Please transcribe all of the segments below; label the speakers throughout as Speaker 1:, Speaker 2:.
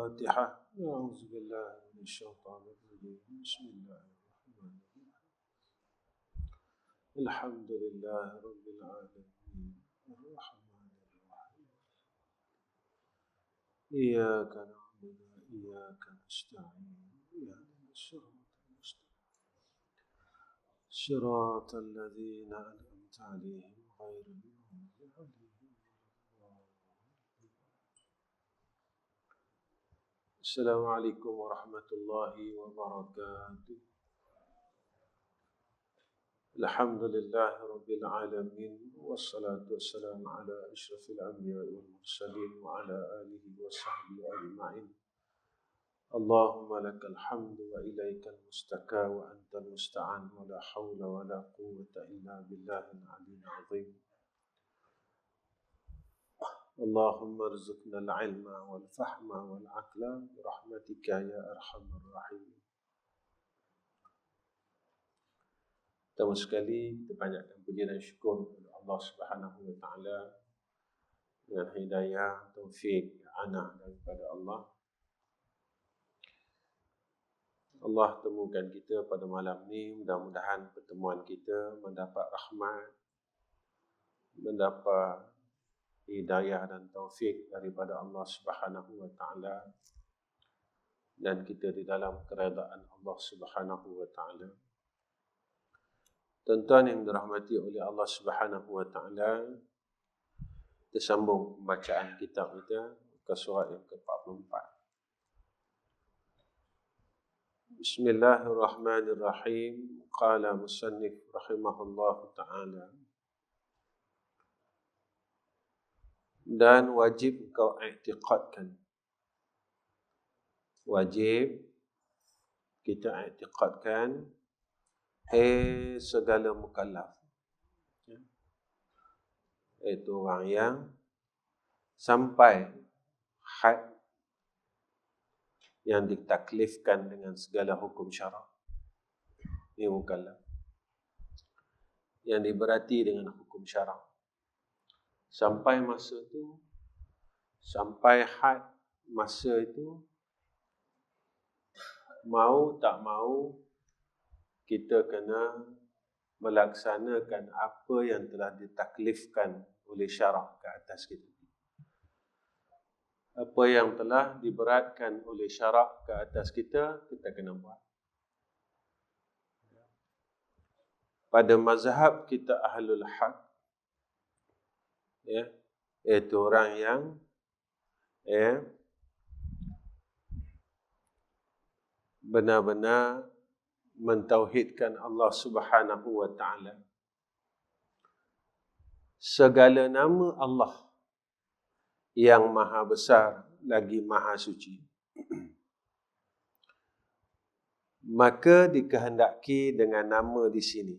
Speaker 1: الفاتحة. أعوذ بالله من الشيطان الرجيم. بسم الله الرحمن الرحيم. الحمد لله رب العالمين الرحمن الرحيم. إياك نعبد وإياك نستعين. اهدنا الصراط المستقيم صراط الذين أنعمت عليهم غير المغضوب عليهم ولا الضالين. السلام عليكم ورحمة الله وبركاته. الحمد لله رب العالمين والصلاة والسلام على أشرف الأنبياء والمرسلين وعلى آله وصحبه أجمعين. اللهم لك الحمد وإليك المستكى وأنت المستعان ولا حول ولا قوة إلا بالله العلي العظيم. اللهم ارزقنا العلم والفهم والعقل برحمتك يا أرحم الراحمين. Pertama sekali kita banyakkan puji dan syukur kepada Allah Subhanahu wa taala dengan hidayah, taufik, anah daripada Allah. Allah temukan kita pada malam ni, mudah-mudahan pertemuan kita mendapat rahmat, mendapat hidayah dan taufik daripada Allah Subhanahu wa taala, dan kita di dalam keredaan Allah Subhanahu wa taala. Tuan-tuan yang dirahmati oleh Allah Subhanahu wa taala, kita sambung pembacaan kitab kita ke surat yang ke-44. Bismillahirrahmanirrahim. Qala musannif rahimahullahu ta'ala. Dan wajib kau i'tiqadkan. Wajib kita i'tiqadkan segala mukallaf. Itu orang yang sampai had yang ditaklifkan dengan segala hukum syarak. Ini mukallaf. Yang diberati dengan hukum syarak. Sampai masa itu, sampai had masa itu, mau tak mau, kita kena melaksanakan apa yang telah ditaklifkan oleh syarak ke atas kita. Apa yang telah diberatkan oleh syarak ke atas kita, kita kena buat. Pada mazhab kita ahlul haq, iaitu orang yang benar-benar mentauhidkan Allah Subhanahu wa taala. Segala nama Allah yang maha besar lagi maha suci, maka dikehendaki dengan nama di sini.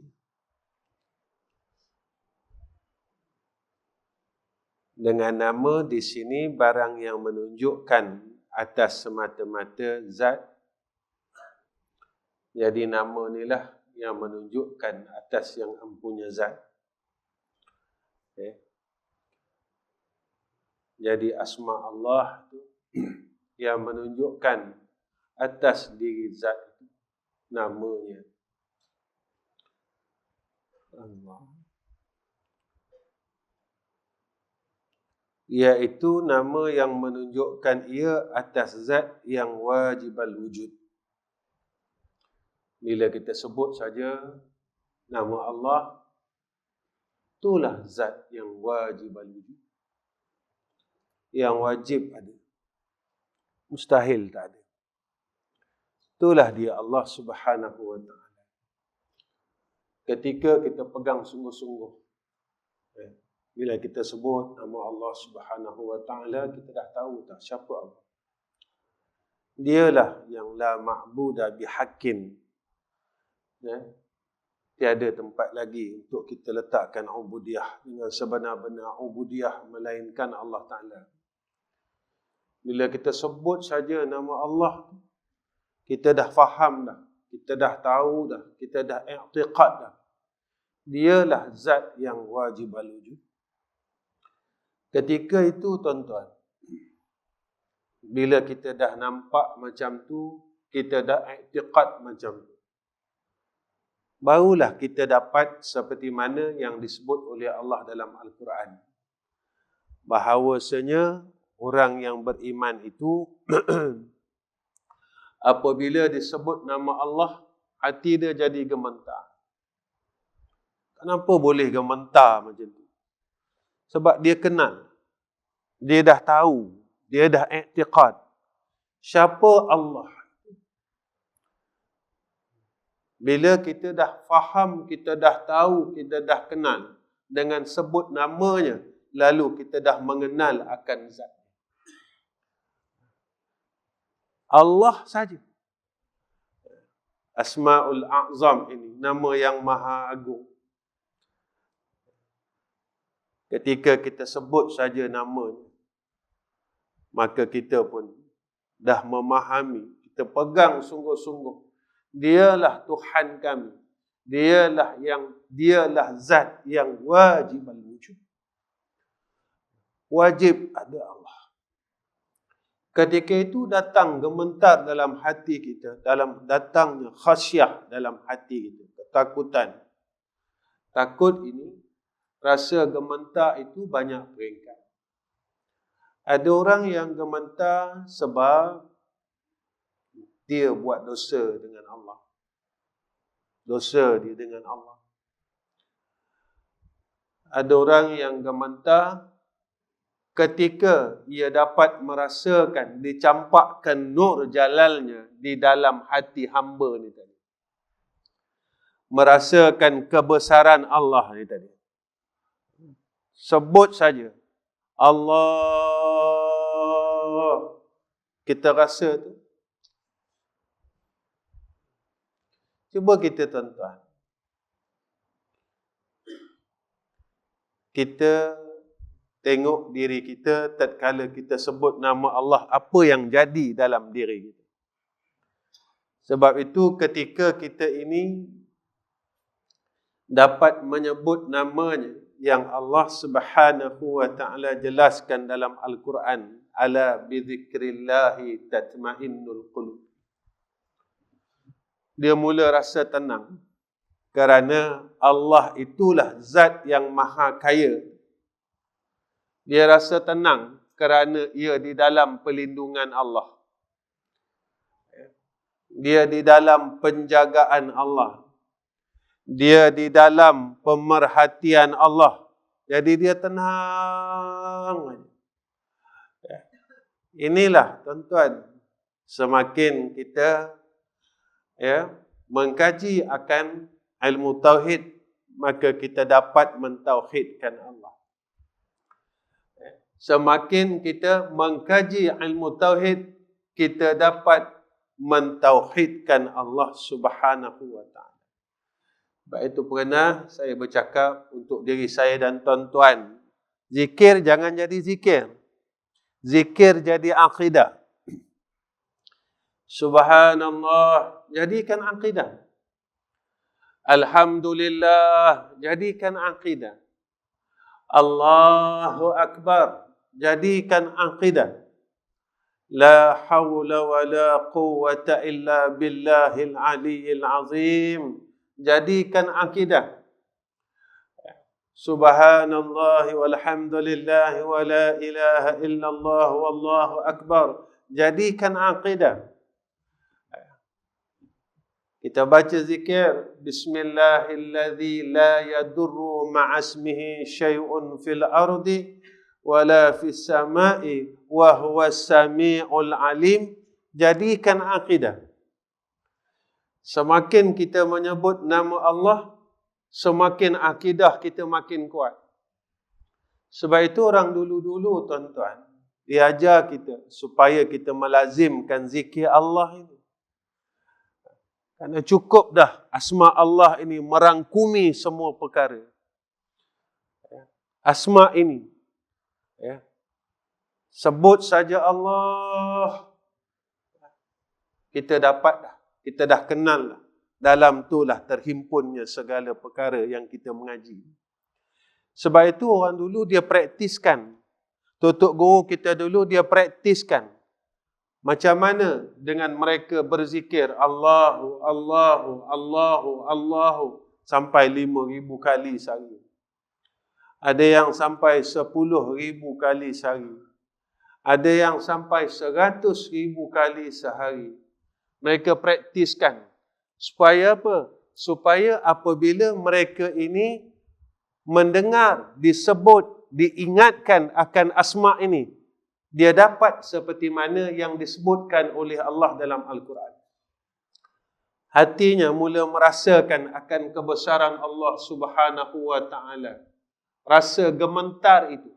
Speaker 1: Dengan nama di sini barang yang menunjukkan atas semata-mata zat. Jadi nama inilah yang menunjukkan atas yang empunya zat. Jadi asma Allah itu yang menunjukkan atas diri zat itu, namanya Allah. Iaitu nama yang menunjukkan ia atas zat yang wajibal wujud. Bila kita sebut saja nama Allah, itulah zat yang wajib al-wujud. Yang wajib ada. Mustahil tak ada. Itulah dia Allah Subhanahu wa ta'ala. Ketika kita pegang sungguh-sungguh, bila kita sebut nama Allah Subhanahu wa ta'ala, kita dah tahu tak siapa Allah. Dialah yang la ma'buda bihaqqin. Tiada tempat lagi untuk kita letakkan ubudiyah dengan sebenar-benar ubudiyah melainkan Allah Ta'ala. Bila kita sebut saja nama Allah, kita dah faham dah, kita dah tahu dah, kita dah i'tiqad dah. Dialah zat yang wajib al-wujud. Ketika itu tuan-tuan, Bila kita dah nampak macam tu, kita dah i'tiqad macam tu, barulah kita dapat seperti mana yang disebut oleh Allah dalam Al-Quran. Bahawasanya orang yang beriman itu apabila disebut nama Allah, hati dia jadi gementar. Kenapa boleh gementar macam tu? Sebab dia kenal. Dia dah tahu. Dia dah i'tiqad. Siapa Allah? Bila kita dah faham, kita dah tahu, kita dah kenal dengan sebut namanya, lalu kita dah mengenal akan zat. Allah saja. Asmaul A'zam ini, nama yang maha agung. Ketika kita sebut saja namanya, maka kita pun dah memahami, kita pegang sungguh-sungguh, dialah Tuhan kami. Dialah zat yang wajib al-wujud. Wajib ada Allah. Ketika itu datang gementar dalam hati kita, dalam datangnya khasyah dalam hati kita, ketakutan. Takut ini, rasa gementar itu banyak peringkat. Ada orang yang gementar sebab dia buat dosa dengan Allah. Dosa dia dengan Allah. Ada orang yang gementar ketika ia dapat merasakan, dicampakkan nur jalalnya di dalam hati hamba ni tadi. Merasakan kebesaran Allah ni tadi. Sebut saja Allah, kita rasa tu. Cuba kita tuan-tuan, kita tengok diri kita tatkala kita sebut nama Allah, apa yang jadi dalam diri kita. Sebab itu ketika kita ini dapat menyebut namanya yang Allah Subhanahu wa taala jelaskan dalam Al-Quran, ala bizikrillahi tatmainnul qulub. Dia mula rasa tenang kerana Allah itulah zat yang maha kaya. Dia rasa tenang kerana ia di dalam pelindungan Allah. Dia di dalam penjagaan Allah. Dia di dalam pemerhatian Allah. Jadi dia tenang. Inilah tuan-tuan, semakin kita mengkaji akan ilmu tauhid, maka kita dapat mentauhidkan Allah. Semakin kita mengkaji ilmu tauhid, kita dapat mentauhidkan Allah Subhanahu wa taala. Sebab itu pernah saya bercakap untuk diri saya dan tuan-tuan, zikir jangan jadi zikir. Zikir jadi akidah. Subhanallah, jadikan akidah. Alhamdulillah, jadikan akidah. Allahu Akbar, jadikan akidah. La hawla wa la quwwata illa billahil aliyyil azim, jadikan akidah. Subhanallah walhamdulillah wa la ilaha illallah wallahu akbar, jadikan akidah. Kita baca zikir, Bismillahilladzi la yadurru ma'asmihi syai'un fil ardi wala fis sama'i wa huwas sami'ul alim, jadikan akidah. Semakin kita menyebut nama Allah, semakin akidah kita makin kuat. Sebab itu orang dulu-dulu tuan-tuan, diajar kita supaya kita melazimkan zikir Allah ini. Kerana cukup dah asma Allah ini merangkumi semua perkara. Asma ini, sebut saja Allah, kita dapat dah, kita dah kenal dah. Dalam itulah terhimpunnya segala perkara yang kita mengaji. Sebab itu orang dulu dia praktiskan. Tutup guru kita dulu dia praktiskan. Macam mana dengan mereka berzikir Allahu, Allahu, Allahu, Allahu sampai 5,000 kali sehari. Ada yang sampai 10,000 kali sehari. Ada yang sampai 100,000 kali sehari. Mereka praktiskan. Supaya apa? Supaya apabila mereka ini mendengar, disebut, diingatkan akan asma' ini, dia dapat seperti mana yang disebutkan oleh Allah dalam Al-Quran. Hatinya mula merasakan akan kebesaran Allah Subhanahu wa ta'ala. Rasa gementar itu.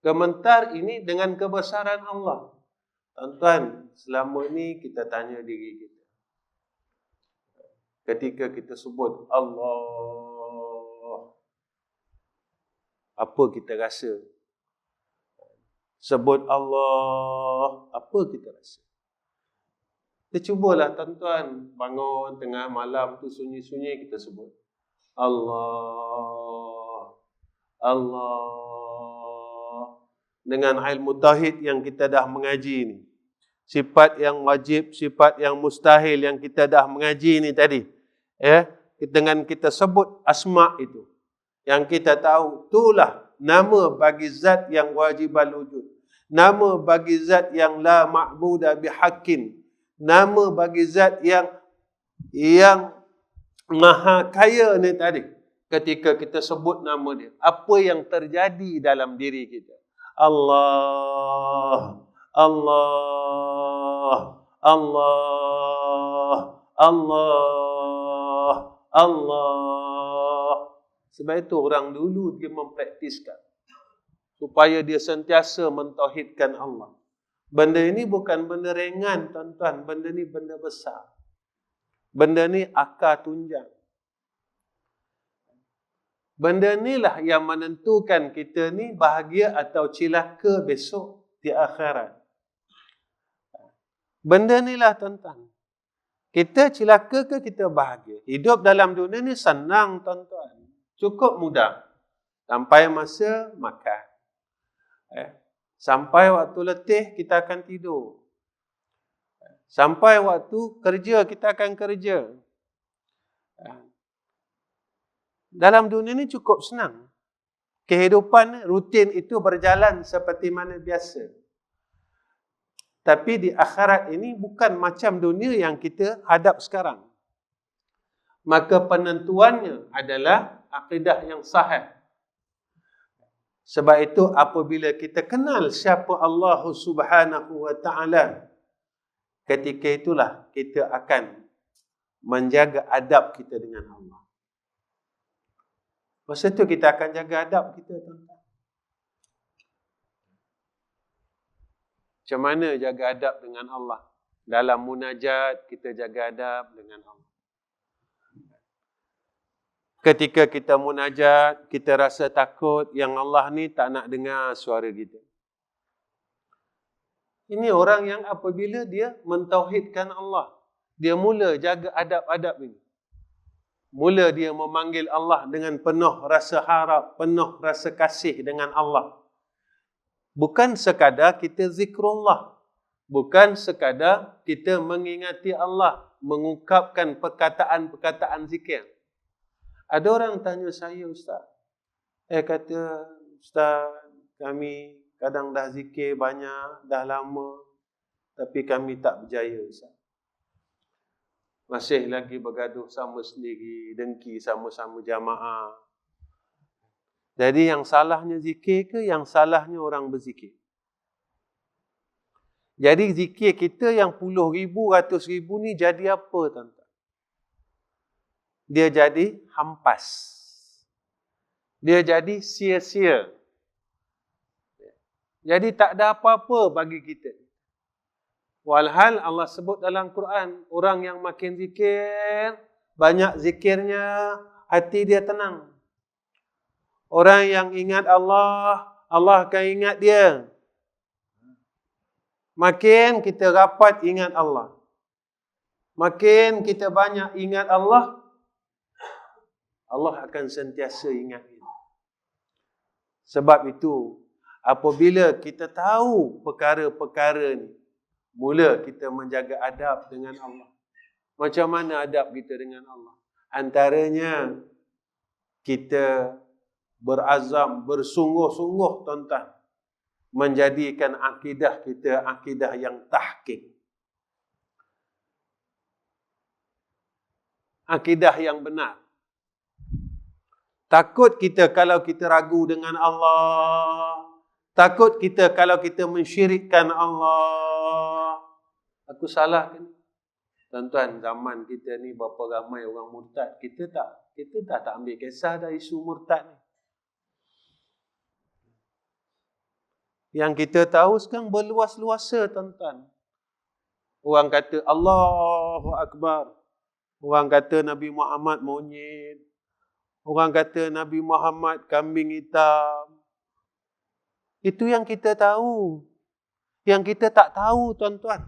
Speaker 1: Gementar ini dengan kebesaran Allah. Tuan-tuan, selama ini kita tanya diri kita. Ketika kita sebut Allah, apa kita rasa? Sebut Allah, apa kita rasa? Kita cubalah tuan-tuan, bangun tengah malam tu sunyi-sunyi kita sebut Allah, Allah. Dengan ilmu tauhid yang kita dah mengaji ni. Sifat yang wajib, sifat yang mustahil yang kita dah mengaji ni tadi. Dengan kita sebut asma' itu. Yang kita tahu, itulah nama bagi zat yang wajib al-wujud. Nama bagi zat yang la ma'buda bihaqqin. Nama bagi zat yang maha kaya ni tadi. Ketika kita sebut nama dia, apa yang terjadi dalam diri kita? Allah, Allah, Allah, Allah, Allah. Sebab itu orang dulu dia mempraktiskan supaya dia sentiasa mentauhidkan Allah. Benda ini bukan benda ringan, tuan-tuan. Benda ni benda besar. Benda ni akar tunjang. Benda inilah yang menentukan kita ni bahagia atau cilaka besok di akhirat. Benda inilah tuan-tuan. Kita cilaka ke kita bahagia? Hidup dalam dunia ni senang tuan-tuan. Cukup mudah. Sampai masa makan. Sampai waktu letih kita akan tidur. Sampai waktu kerja kita akan kerja. Dalam dunia ni cukup senang. Kehidupan rutin itu berjalan seperti mana biasa. Tapi di akhirat ini bukan macam dunia yang kita hadap sekarang. Maka penentuannya adalah akidah yang sahih. Sebab itu apabila kita kenal siapa Allah Subhanahu wa ta'ala, ketika itulah kita akan menjaga adab kita dengan Allah. Masa itu kita akan jaga adab kita, tuan-tuan. Macam mana jaga adab dengan Allah? Dalam munajat, kita jaga adab dengan Allah. Ketika kita munajat, kita rasa takut yang Allah ni tak nak dengar suara kita. Ini orang yang apabila dia mentauhidkan Allah, dia mula jaga adab-adab ini. Mula dia memanggil Allah dengan penuh rasa harap, penuh rasa kasih dengan Allah. Bukan sekadar kita zikrullah. Bukan sekadar kita mengingati Allah, mengungkapkan perkataan-perkataan zikir. Ada orang tanya saya, Ustaz. Kata, Ustaz, kami kadang dah zikir banyak, dah lama, tapi kami tak berjaya, Ustaz. Masih lagi bergaduh sama sendiri, dengki sama-sama jamaah. Jadi yang salahnya zikir ke yang salahnya orang berzikir? Jadi zikir kita yang puluh ribu, ratus ribu ni jadi apa, tuan-tuan? Dia jadi hampas. Dia jadi sia-sia. Jadi tak ada apa-apa bagi kita. Walhal Allah sebut dalam Quran, orang yang makin zikir, banyak zikirnya, hati dia tenang. Orang yang ingat Allah, Allah akan ingat dia. Makin kita rapat ingat Allah, makin kita banyak ingat Allah, Allah akan sentiasa ingat kita. Sebab itu, apabila kita tahu perkara-perkara ni, Mula kita menjaga adab dengan Allah. Macam mana adab kita dengan Allah? Antaranya, kita berazam, bersungguh-sungguh tuan-tuan, menjadikan akidah kita akidah yang tahqiq. Akidah yang benar. Takut kita kalau kita ragu dengan Allah. Takut kita kalau kita mensyirikkan Allah. Aku salah kan? Tuan-tuan, zaman kita ni berapa ramai orang murtad. Kita tak ambil kisah dari isu murtad ni. Yang kita tahu sekarang berluas-luasa, tuan-tuan. Orang kata Allahu Akbar. Orang kata Nabi Muhammad monyet. Orang kata Nabi Muhammad kambing hitam. Itu yang kita tahu. Yang kita tak tahu, tuan-tuan.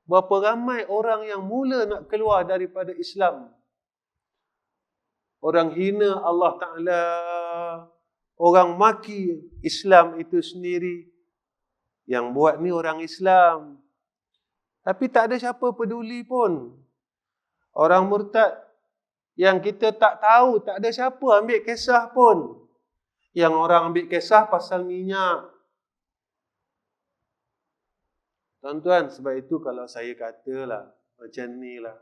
Speaker 1: Berapa ramai orang yang mula nak keluar daripada Islam. Orang hina Allah Ta'ala. Orang maki Islam itu sendiri. Yang buat ni orang Islam. Tapi tak ada siapa peduli pun. Orang murtad yang kita tak tahu, tak ada siapa ambil kisah pun. Yang orang ambil kisah pasal minyak. Tuan-tuan, sebab itu kalau saya katalah macam ni lah,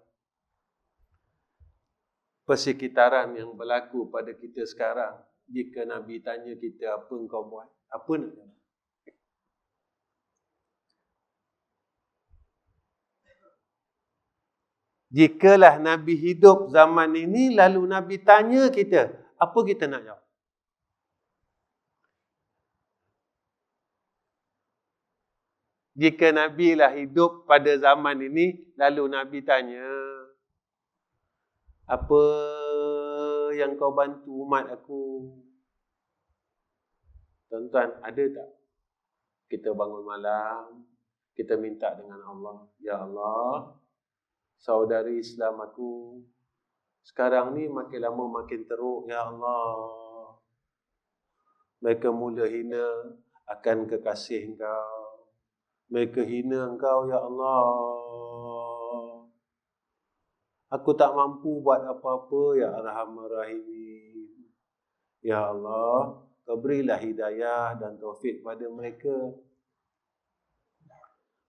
Speaker 1: persekitaran yang berlaku pada kita sekarang, jika Nabi tanya kita apa engkau buat, apa nak jawab? Jikalah Nabi hidup zaman ini, lalu Nabi tanya kita, apa kita nak jawab? Jika Nabi lah hidup pada zaman ini, lalu Nabi tanya, apa yang kau bantu umat aku? Tuan-tuan, ada tak? Kita bangun malam, kita minta dengan Allah, ya Allah, saudari Islam aku sekarang ni makin lama makin teruk, ya Allah. Mereka mula hina akan kekasih engkau. Mereka hina engkau, ya Allah. Aku tak mampu buat apa-apa, ya Arhamar Rahimin. Ya Allah, kau berilah hidayah dan taufik pada mereka.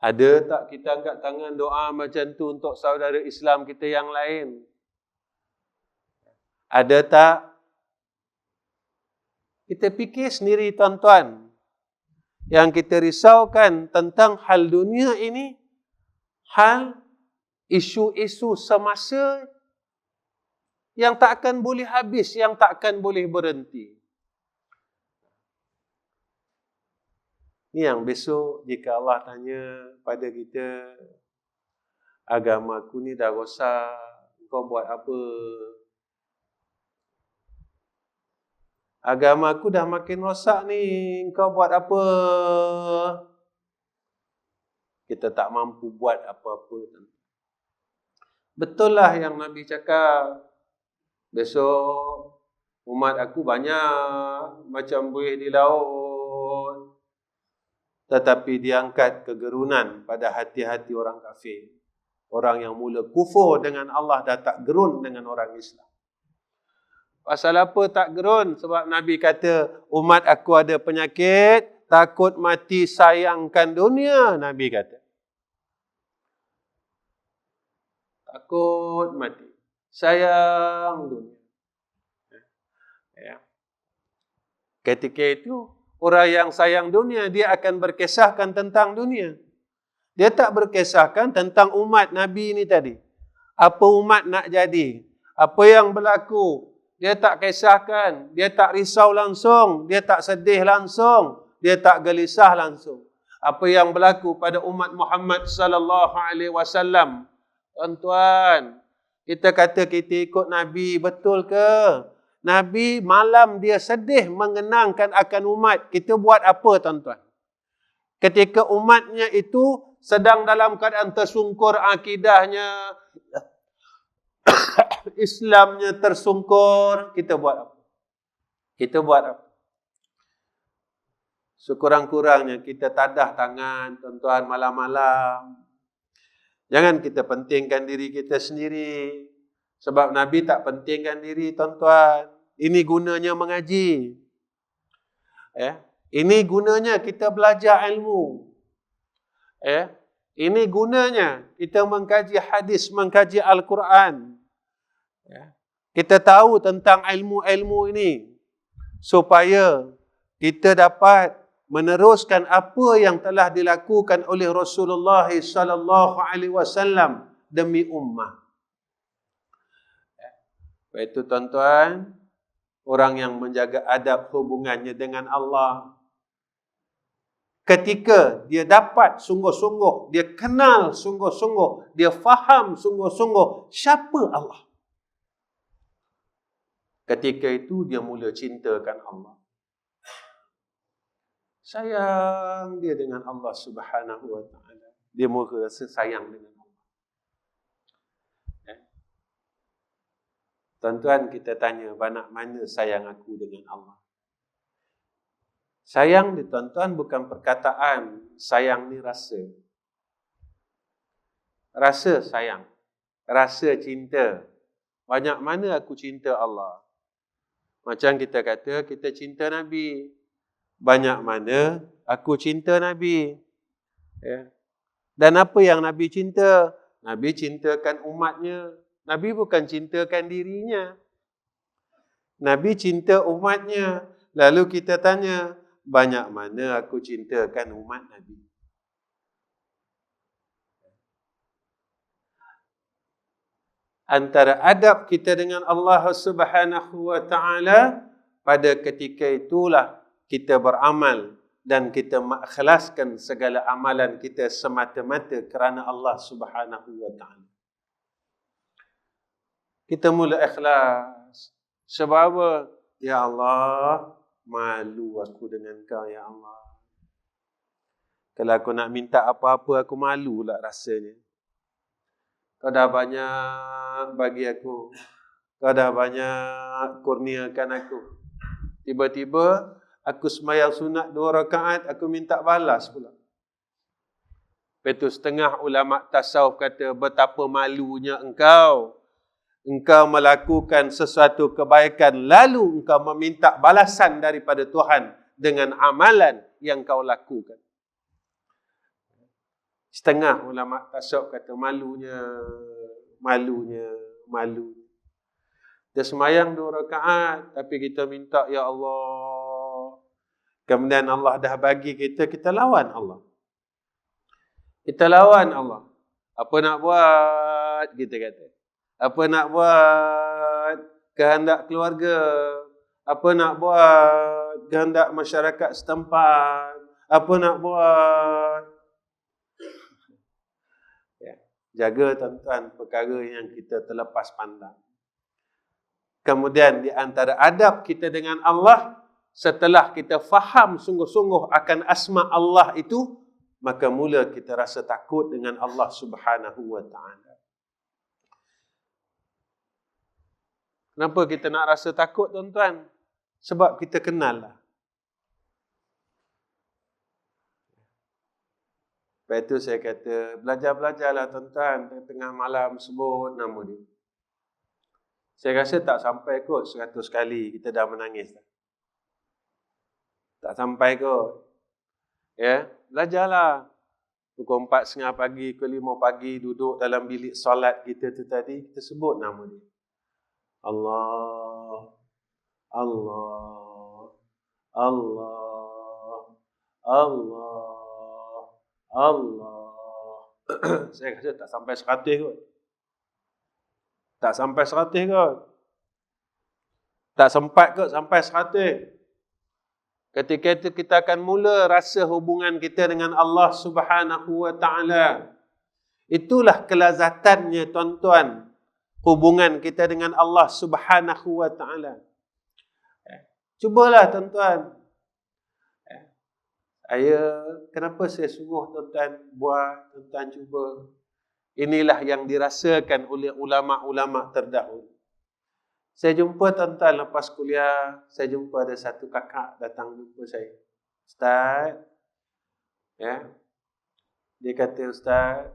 Speaker 1: Ada tak kita angkat tangan doa macam tu untuk saudara Islam kita yang lain? Ada tak? Kita fikir sendiri, tuan-tuan. Yang kita risaukan tentang hal dunia ini, hal isu-isu semasa yang tak akan boleh habis, yang tak akan boleh berhenti. Ini yang besok jika Allah tanya pada kita, agamaku ni dah rosak, kau buat apa? Agamaku dah makin rosak ni, kau buat apa? Kita tak mampu buat apa-apa. Betul lah yang Nabi cakap, besok umat aku banyak macam buih di laut, tetapi diangkat kegerunan pada hati-hati orang kafir. Orang yang mula kufur dengan Allah dah tak gerun dengan orang Islam. Pasal apa tak gerun? Sebab Nabi kata, umat aku ada penyakit, takut mati sayangkan dunia, Nabi kata. Takut mati, sayang dunia. Ya. Ketika itu, orang yang sayang dunia, dia akan berkisahkan tentang dunia. Dia tak berkisahkan tentang umat Nabi ini tadi. Apa umat nak jadi? Apa yang berlaku? Dia tak kisahkan. Dia tak risau langsung. Dia tak sedih langsung. Dia tak gelisah langsung. Apa yang berlaku pada umat Muhammad sallallahu alaihi wasallam. Tuan-tuan, kita kata kita ikut Nabi, betul ke? Nabi malam dia sedih mengenangkan akan umat. Kita buat apa, tuan-tuan? Ketika umatnya itu sedang dalam keadaan tersungkur akidahnya, Islamnya tersungkur, kita buat apa? Kita buat apa? Sekurang-kurangnya kita tadah tangan tuan-tuan malam-malam. Jangan kita pentingkan diri kita sendiri. Sebab Nabi tak pentingkan diri tuan-tuan. Ini gunanya mengaji. Ini gunanya kita belajar ilmu. Ini gunanya kita mengkaji hadis, mengkaji Al-Quran. Kita tahu tentang ilmu-ilmu ini supaya kita dapat meneruskan apa yang telah dilakukan oleh Rasulullah sallallahu alaihi wasallam demi ummah. Itu tuan-tuan, orang yang menjaga adab hubungannya dengan Allah, ketika dia dapat sungguh-sungguh, dia kenal sungguh-sungguh, dia faham sungguh-sungguh siapa Allah, ketika itu dia mula cintakan Allah. Sayang dia dengan Allah Subhanahu wa ta'ala. Dia mula rasa sayang dengan Allah. Tuan-tuan, kita tanya, banyak mana sayang aku dengan Allah? Sayang di tuan-tuan bukan perkataan. Sayang ni rasa. Rasa sayang. Rasa cinta. Banyak mana aku cinta Allah? Macam kita kata, kita cinta Nabi. Banyak mana aku cinta Nabi. Dan apa yang Nabi cinta? Nabi cintakan umatnya. Nabi bukan cintakan dirinya. Nabi cinta umatnya. Lalu kita tanya, banyak mana aku cintakan umat Nabi? Antara adab kita dengan Allah Subhanahu wa ta'ala, pada ketika itulah kita beramal dan kita mengikhlaskan segala amalan kita semata-mata kerana Allah Subhanahu wa ta'ala. Kita mula ikhlas. Sebab apa? Ya Allah, malu aku dengan kau, ya Allah. Kalau aku nak minta apa-apa, aku malu lah rasanya. Kau dah banyak bagi aku. Kau dah banyak kurniakan aku. Tiba-tiba, aku sembahyang sunat 2 rakaat, aku minta balas pula. Lepas setengah ulama tasawuf kata, betapa malunya engkau. Engkau melakukan sesuatu kebaikan, lalu engkau meminta balasan daripada Tuhan dengan amalan yang kau lakukan. Setengah ulama tasawuf kata, malu. Kita sembahyang 2 rakaat, tapi kita minta, ya Allah. Kemudian Allah dah bagi kita, kita lawan Allah. Kita lawan Allah. Apa nak buat? Kita kata. Apa nak buat? Kehendak keluarga. Apa nak buat? Kehendak masyarakat setempat. Apa nak buat? Jaga tuan-tuan perkara yang kita terlepas pandang. Kemudian di antara adab kita dengan Allah, setelah kita faham sungguh-sungguh akan asma Allah itu, maka mula kita rasa takut dengan Allah Subhanahu wa ta'ala. Kenapa kita nak rasa takut, tuan-tuan? Sebab kita kenal lah. Lepas itu saya kata, belajar-belajarlah tuan-tuan, tengah malam sebut nama dia. Saya rasa tak sampai kot 100 kali kita dah menangis. Tak sampai kot. Ya, belajarlah. Pukul 4:30 pagi, pukul 5 pagi, duduk dalam bilik solat kita tu tadi, kita sebut nama dia. Allah, Allah, Allah, Allah, Allah. Saya rasa tak sampai 100 kot. Tak sampai 100 kot. Tak sempat kot sampai 100. Ketika itu kita akan mula rasa hubungan kita dengan Allah Subhanahu wa ta'ala. Itulah kelazatannya, tuan-tuan. Hubungan kita dengan Allah Subhanahu wa ta'ala. Cubalah, tuan-tuan. Kenapa saya suruh tuan-tuan buat, tuan-tuan cuba. Inilah yang dirasakan oleh ulama-ulama terdahulu. Saya jumpa tuan-tuan lepas kuliah, saya jumpa ada satu kakak datang jumpa saya. Ustaz, ya, dia kata, Ustaz,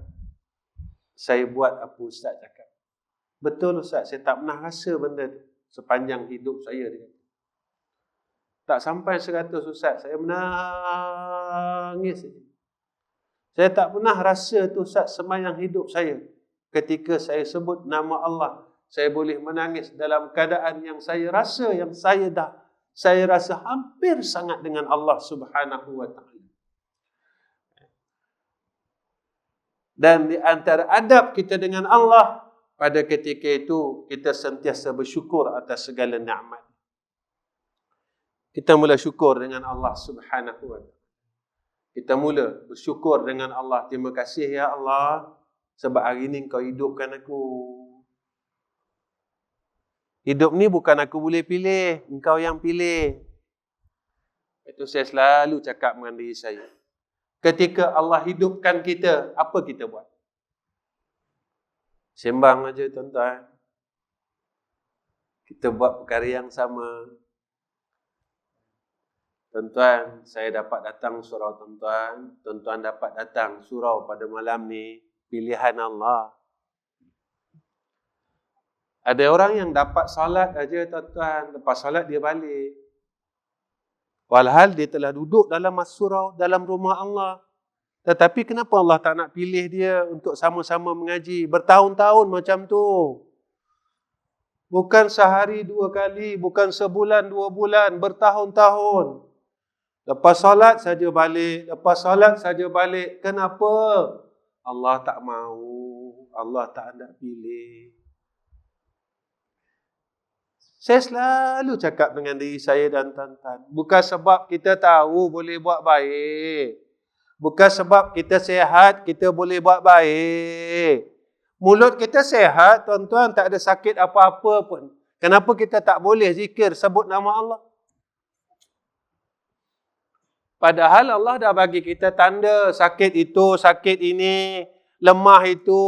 Speaker 1: saya buat apa Ustaz cakap. Betul Ustaz, saya tak pernah rasa benda tu sepanjang hidup saya. Dia kata. Tak sampai 100 Ustaz, saya menangis saja. Saya tak pernah rasa tu Ustaz sepanjang hidup saya. Ketika saya sebut nama Allah, saya boleh menangis dalam keadaan yang saya rasa, saya rasa hampir sangat dengan Allah Subhanahu wa ta'ala. Dan di antara adab kita dengan Allah, pada ketika itu kita sentiasa bersyukur atas segala nikmat. Kita mula syukur dengan Allah Subhanahu wa ta'ala. Kita mula bersyukur dengan Allah. Terima kasih ya Allah, sebab hari ini Kau hidupkan aku. Hidup ni bukan aku boleh pilih, Engkau yang pilih. Itu saya selalu cakap dengan diri saya. Ketika Allah hidupkan kita, apa kita buat? Sembang aja tuan-tuan. Kita buat perkara yang sama. Tuan-tuan, saya dapat datang surau tuan-tuan. Tuan-tuan dapat datang surau pada malam ni. Pilihan Allah. Ada orang yang dapat salat aja tuan-tuan. Lepas salat dia balik. Walhal dia telah duduk dalam surau, dalam rumah Allah. Tetapi kenapa Allah tak nak pilih dia untuk sama-sama mengaji? Bertahun-tahun macam tu. Bukan sehari 2 kali, bukan sebulan 2 bulan, bertahun-tahun. Lepas salat saja balik, lepas salat saja balik. Kenapa? Allah tak mahu, Allah tak nak pilih. Saya selalu cakap dengan diri saya dan tuan-tuan, bukan sebab kita tahu boleh buat baik. Bukan sebab kita sihat, kita boleh buat baik. Mulut kita sihat, tuan-tuan, tak ada sakit apa-apa pun. Kenapa kita tak boleh zikir, sebut nama Allah? Padahal Allah dah bagi kita tanda, sakit itu, sakit ini, lemah itu,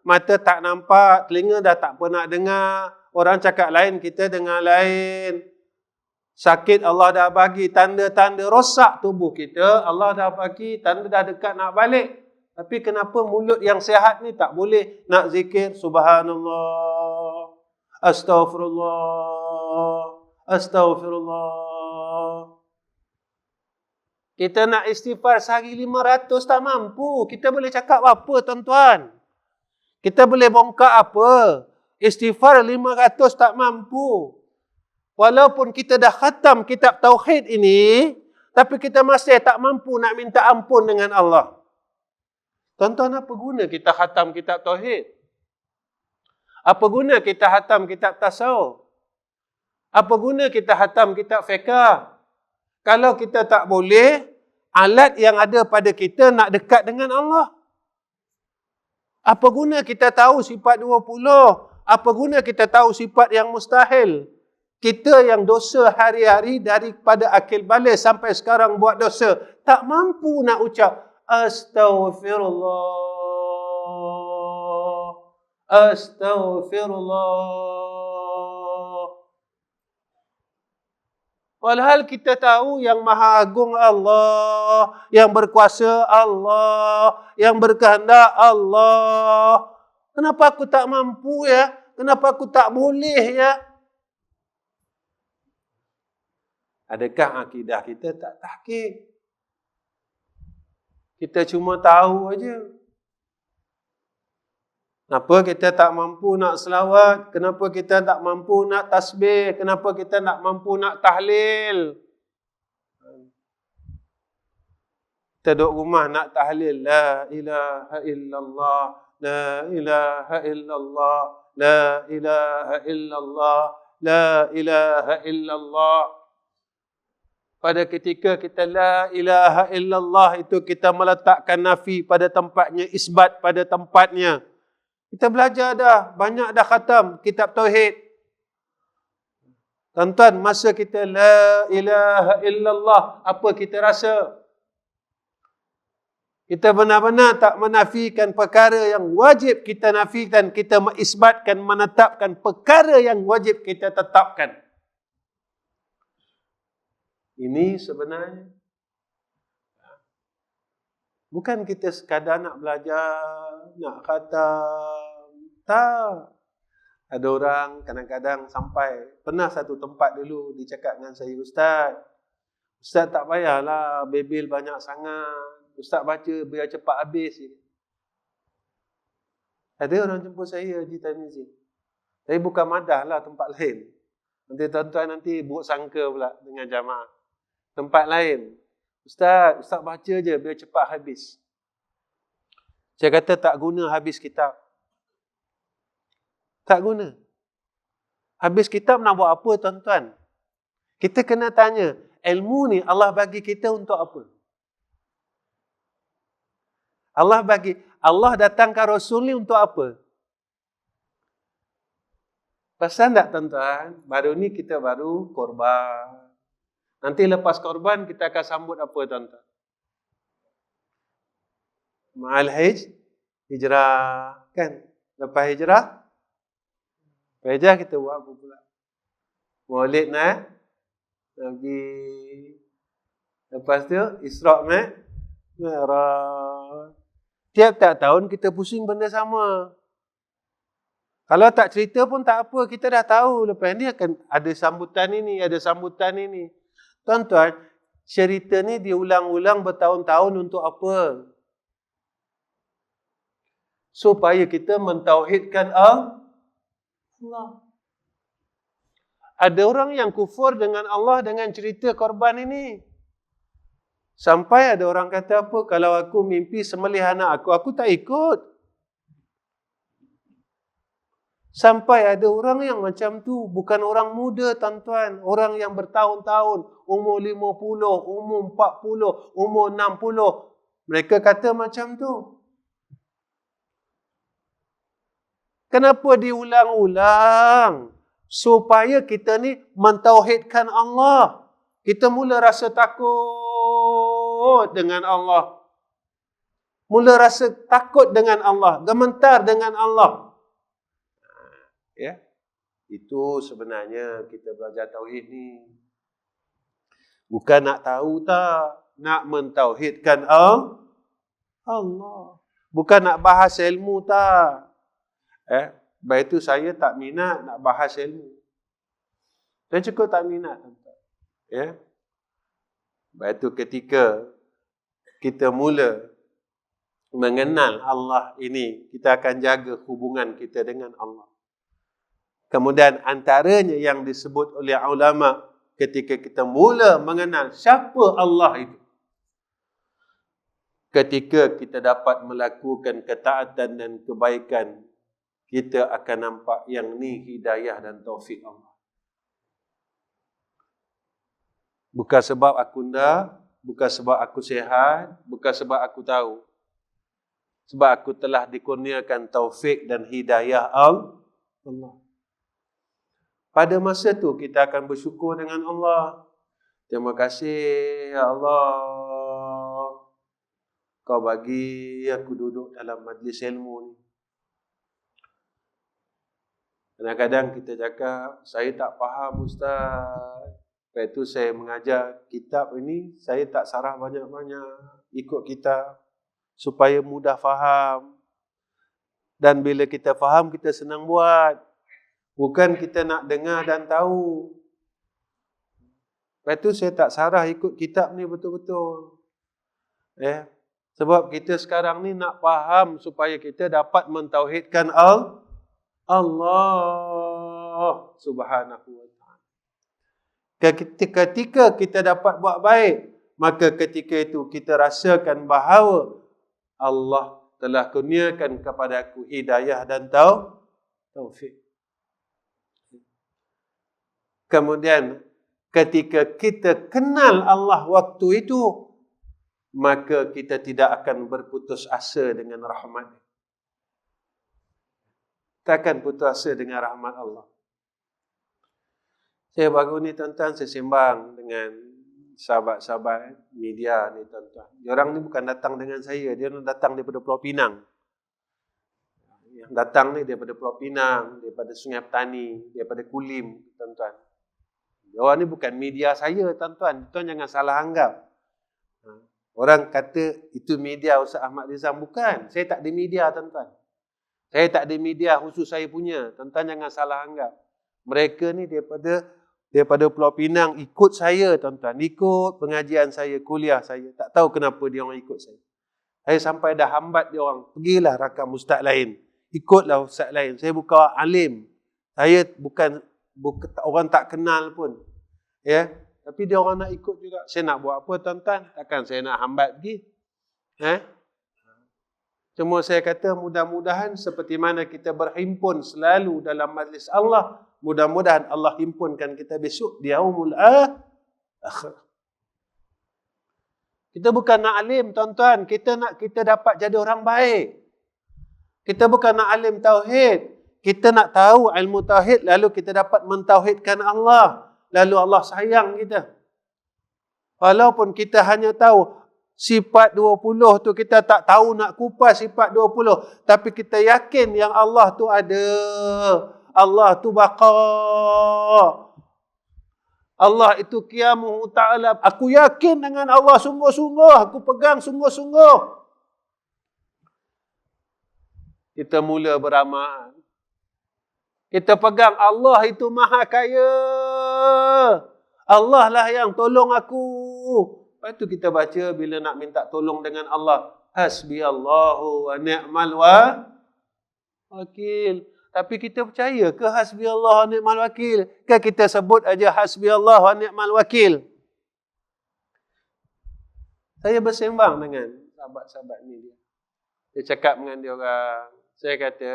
Speaker 1: mata tak nampak, telinga dah tak pernah dengar. Orang cakap lain, kita dengar lain. Sakit Allah dah bagi tanda-tanda rosak tubuh kita. Allah dah bagi tanda dah dekat nak balik. Tapi kenapa mulut yang sihat ni tak boleh nak zikir Subhanallah, Astaghfirullah, Astaghfirullah. Kita nak istighfar sehari 500 tak mampu. Kita boleh cakap apa tuan-tuan? Kita boleh bongkar apa? Istighfar 500 tak mampu. Walaupun kita dah khatam kitab Tauhid ini, tapi kita masih tak mampu nak minta ampun dengan Allah. Tuan-tuan, apa guna kita khatam kitab Tauhid? Apa guna kita khatam kitab Tasawuf? Apa guna kita khatam kitab Fiqh? Kalau kita tak boleh, alat yang ada pada kita nak dekat dengan Allah. Apa guna kita tahu sifat 20? Apa guna kita tahu sifat yang mustahil? Kita yang dosa hari-hari daripada akil balik sampai sekarang buat dosa, tak mampu nak ucap Astaghfirullah, Astaghfirullah. Walhal kita tahu yang maha agung Allah, yang berkuasa Allah, yang berkehendak Allah. Kenapa aku tak mampu ya? Kenapa aku tak boleh ya? Adakah akidah kita tak tahqiq? Kita cuma tahu aja. Kenapa kita tak mampu nak selawat? Kenapa kita tak mampu nak tasbih? Kenapa kita tak mampu nak tahlil? Kita duduk rumah nak tahlil. La ilaha illallah. La ilaha illallah. La ilaha illallah. La ilaha illallah. Pada ketika kita la ilaha illallah itu, kita meletakkan nafi pada tempatnya, isbat pada tempatnya. Kita belajar dah, banyak dah khatam kitab Tauhid. Tuan-tuan, masa kita la ilaha illallah, apa kita rasa? Kita benar-benar tak menafikan perkara yang wajib kita nafikan, kita mengisbatkan, menetapkan perkara yang wajib kita tetapkan. Ini sebenarnya Bukan kita sekadar nak belajar, nak khatam. Tak. Ada orang kadang-kadang sampai, pernah satu tempat dulu dia cakap dengan saya, Ustaz tak payahlah bebel banyak sangat. Ustaz baca biar cepat habis. Ada orang jumpa saya di Tamizi. Saya bukan madah lah tempat lain. Nanti tuan-tuan nanti buruk sangka pula dengan jamaah. Tempat lain. Ustaz baca je biar cepat habis. Saya kata tak guna habis kitab. Tak guna. Habis kitab nak buat apa tuan-tuan? Kita kena tanya, ilmu ni Allah bagi kita untuk apa? Allah datangkan Rasul ni untuk apa? Pasal tak tuan-tuan? Baru ni kita baru korban. Nanti lepas korban kita akan sambut apa tuan-tuan? Ma'al hijrah. Kan? Lepas hijrah kita buat apa pula? Maulid Nabi. Lepas tu Isra' Mi'raj. Tiap-tiap tahun kita pusing benda sama. Kalau tak cerita pun tak apa, kita dah tahu lepas ni akan ada sambutan ini, ada sambutan ini. Tuan-tuan, cerita ni diulang-ulang bertahun-tahun untuk apa? Supaya kita mentauhidkan Allah. Ada orang yang kufur dengan Allah dengan cerita korban ini. Sampai ada orang kata apa? Kalau aku mimpi sembelih anak aku tak ikut. Sampai ada orang yang macam tu. Bukan orang muda tuan-tuan. Orang yang bertahun-tahun. Umur 50, umur 40, umur 60. Mereka kata macam tu. Kenapa diulang-ulang? Supaya kita ni mentauhidkan Allah. Kita mula rasa takut dengan Allah. Mula rasa takut dengan Allah. Gemetar dengan Allah. Ya, itu sebenarnya kita belajar tauhid ni. Bukan nak tahu tak. Nak mentauhidkan Allah. Bukan nak bahas ilmu tak. Baik itu saya tak minat nak bahas ilmu. Saya cukup tak minat. Ya. Baik itu ketika kita mula mengenal Allah ini, kita akan jaga hubungan kita dengan Allah. Kemudian antaranya yang disebut oleh ulama ketika kita mula mengenal siapa Allah itu. Ketika kita dapat melakukan ketaatan dan kebaikan, kita akan nampak yang ni hidayah dan taufik Allah. Bukan sebab aku nak, bukan sebab aku sihat, bukan sebab aku tahu. Sebab aku telah dikurniakan taufik dan hidayah Allah. Pada masa tu kita akan bersyukur dengan Allah. Terima kasih ya Allah. Kau bagi aku duduk dalam majlis ilmu ni. Kadang-kadang kita cakap, saya tak faham Ustaz. Lepas itu saya mengajar kitab ini, saya tak sarah banyak-banyak. Ikut kitab, supaya mudah faham. Dan bila kita faham, kita senang buat. Bukan kita nak dengar dan tahu. Lepas itu saya tak sarah ikut kitab ni betul-betul. Sebab kita sekarang ni nak faham supaya kita dapat mentauhidkan Allah subhanahu wa ta'ala. Ketika kita dapat buat baik, maka ketika itu kita rasakan bahawa Allah telah kurniakan kepada aku hidayah dan taufik. Kemudian ketika kita kenal Allah waktu itu, maka kita tidak akan berputus asa dengan rahmat. Takkan putus asa dengan rahmat Allah. Saya baru ni tuan-tuan, saya sembang dengan sahabat-sahabat media ni tuan-tuan. Diorang ni bukan datang dengan saya, dia datang daripada Pulau Pinang. Yang datang ni daripada Pulau Pinang, daripada Sungai Petani, daripada Kulim tuan-tuan. Diorang ni bukan media saya tuan-tuan. Tuan jangan salah anggap. Orang kata itu media Ustaz Ahmad Rizam. Bukan. Saya tak ada media, tuan-tuan. Saya tak ada media khusus saya punya. Tuan-tuan jangan salah anggap. Mereka ni daripada Pulau Pinang ikut saya, tuan-tuan. Ikut pengajian saya, kuliah saya. Tak tahu kenapa dia orang ikut saya. Saya sampai dah hambat dia orang. Pergilah rakam ustaz lain. Ikutlah ustaz lain. Saya bukan alim. Saya bukan orang tak kenal pun. Ya. Tapi dia orang nak ikut juga. Saya nak buat apa, tuan-tuan? Takkan saya nak hambat pergi. Cuma saya kata mudah-mudahan seperti mana kita berhimpun selalu dalam majlis Allah, mudah-mudahan Allah himpunkan kita besok di yaumul akhir. Kita bukan nak alim, tuan-tuan. Kita nak kita dapat jadi orang baik. Kita bukan nak alim tauhid. Kita nak tahu ilmu tauhid, lalu kita dapat mentauhidkan Allah. Lalu Allah sayang kita. Walaupun kita hanya tahu sifat 20 tu, kita tak tahu nak kupas sifat 20. Tapi kita yakin yang Allah tu ada. Allah tu baqa. Allah itu qiyamuhu ta'ala. Aku yakin dengan Allah sungguh-sungguh. Aku pegang sungguh-sungguh. Kita mula beramal. Kita pegang Allah itu maha kaya. Allah lah yang tolong aku. Lepas tu kita baca bila nak minta tolong dengan Allah. Hasbiyallahu wa ni'mal wakil. Tapi kita percaya ke hasbiyallahu wa ni'mal wakil? Kan kita sebut aja hasbiyallahu wa ni'mal wakil. Saya bersembang dengan sahabat-sahabat ni. Dia cakap dengan dia orang. Saya kata,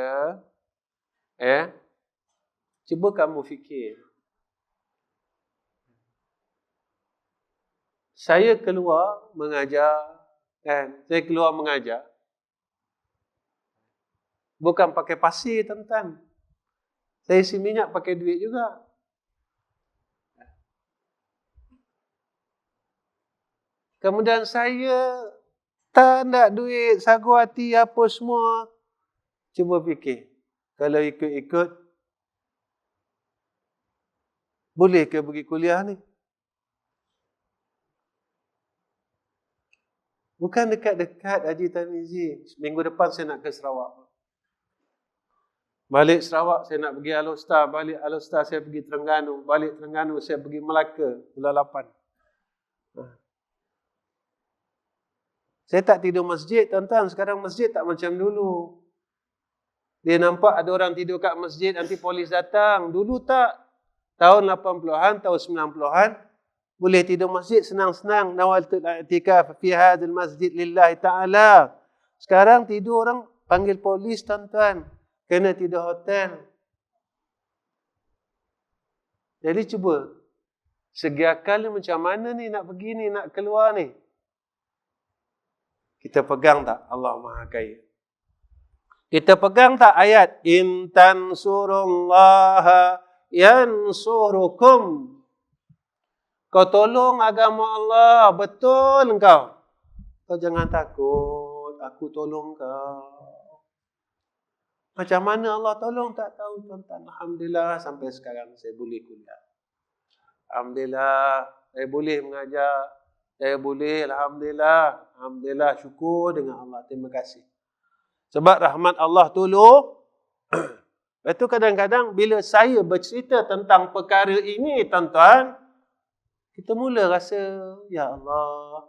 Speaker 1: cuba kamu fikir. Saya keluar mengajar, kan? Saya keluar mengajar. Bukan pakai pasir, tuan-tuan. Saya isi minyak pakai duit juga. Kemudian saya tak nak duit, sagu hati apa semua. Cuba fikir. Kalau ikut-ikut, boleh ke pergi kuliah ni? Bukan dekat-dekat Haji Tamizi. Minggu depan saya nak ke Sarawak. Balik Sarawak saya nak pergi Alostar. Balik Alostar saya pergi Terengganu. Balik Terengganu saya pergi Melaka. Bulan 8. Saya tak tidur masjid, tuan-tuan. Sekarang masjid tak macam dulu. Dia nampak ada orang tidur kat masjid, nanti polis datang. Dulu tak. Tahun 80-an, tahun 90-an. Boleh tidur masjid senang-senang. Nawaitul i'tikaf fi hadzal masjid lillahi ta'ala. Sekarang tidur orang panggil polis, tuan-tuan. Kena tidur hotel. Jadi cuba. Segi akal ni macam mana ni nak pergi ni, nak keluar ni? Kita pegang tak Allah Maha Kaya? Kita pegang tak ayat in tansurullaha yansurukum. Kau tolong agama Allah, betul engkau. Kau jangan takut, aku tolong kau. Macam mana Allah tolong tak tahu, tuan-tuan. Alhamdulillah sampai sekarang saya boleh kuliah. Alhamdulillah saya boleh mengajar. Saya boleh, alhamdulillah. Alhamdulillah, syukur dengan Allah. Terima kasih. Sebab rahmat Allah tolong. Lepas tu kadang-kadang bila saya bercerita tentang perkara ini, tuan-tuan, kita mula rasa, ya Allah,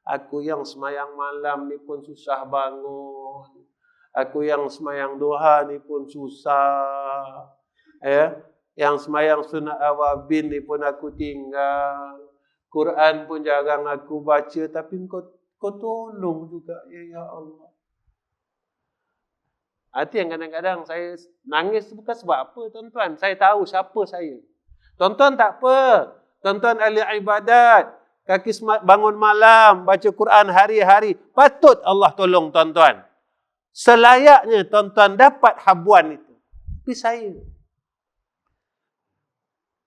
Speaker 1: aku yang semayang malam ni pun susah bangun. Aku yang semayang duha ni pun susah. Yang semayang sunat awabin ni pun aku tinggal. Quran pun jarang aku baca. Tapi kau tolong juga, ya Allah. Itu yang kadang-kadang saya nangis bukan sebab apa, tuan-tuan. Saya tahu siapa saya. Tuan-tuan tak apa. Tuan-tuan ahli ibadat, kaki bangun malam, baca Quran hari-hari. Patut Allah tolong tuan-tuan. Selayaknya tuan-tuan dapat habuan itu. Tapi saya.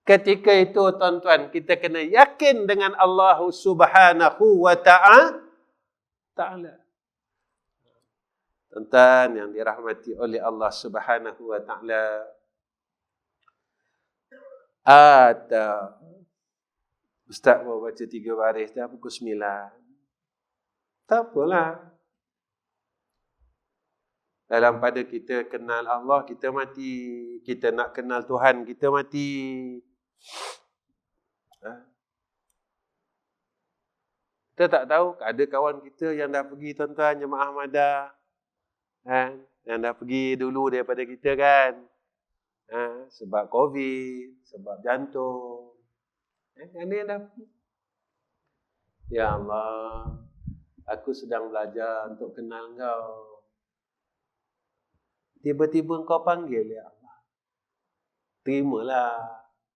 Speaker 1: Ketika itu tuan-tuan, kita kena yakin dengan Allah Subhanahu wa ta'ala. Tuan-tuan yang dirahmati oleh Allah Subhanahu wa ta'ala. Ustaz mau baca 3 baris dah pukul 9. Tak apalah. Dalam pada kita kenal Allah, kita mati. Kita nak kenal Tuhan, kita mati. Kita tak tahu, ada kawan kita yang dah pergi tuan-tuan, jemaah Ahmadah. Yang dah pergi dulu daripada kita kan. Sebab COVID, sebab jantung. Ada yang dah pergi. Ya Allah, aku sedang belajar untuk kenal Engkau. Tiba-tiba Engkau panggil, ya Allah. Terimalah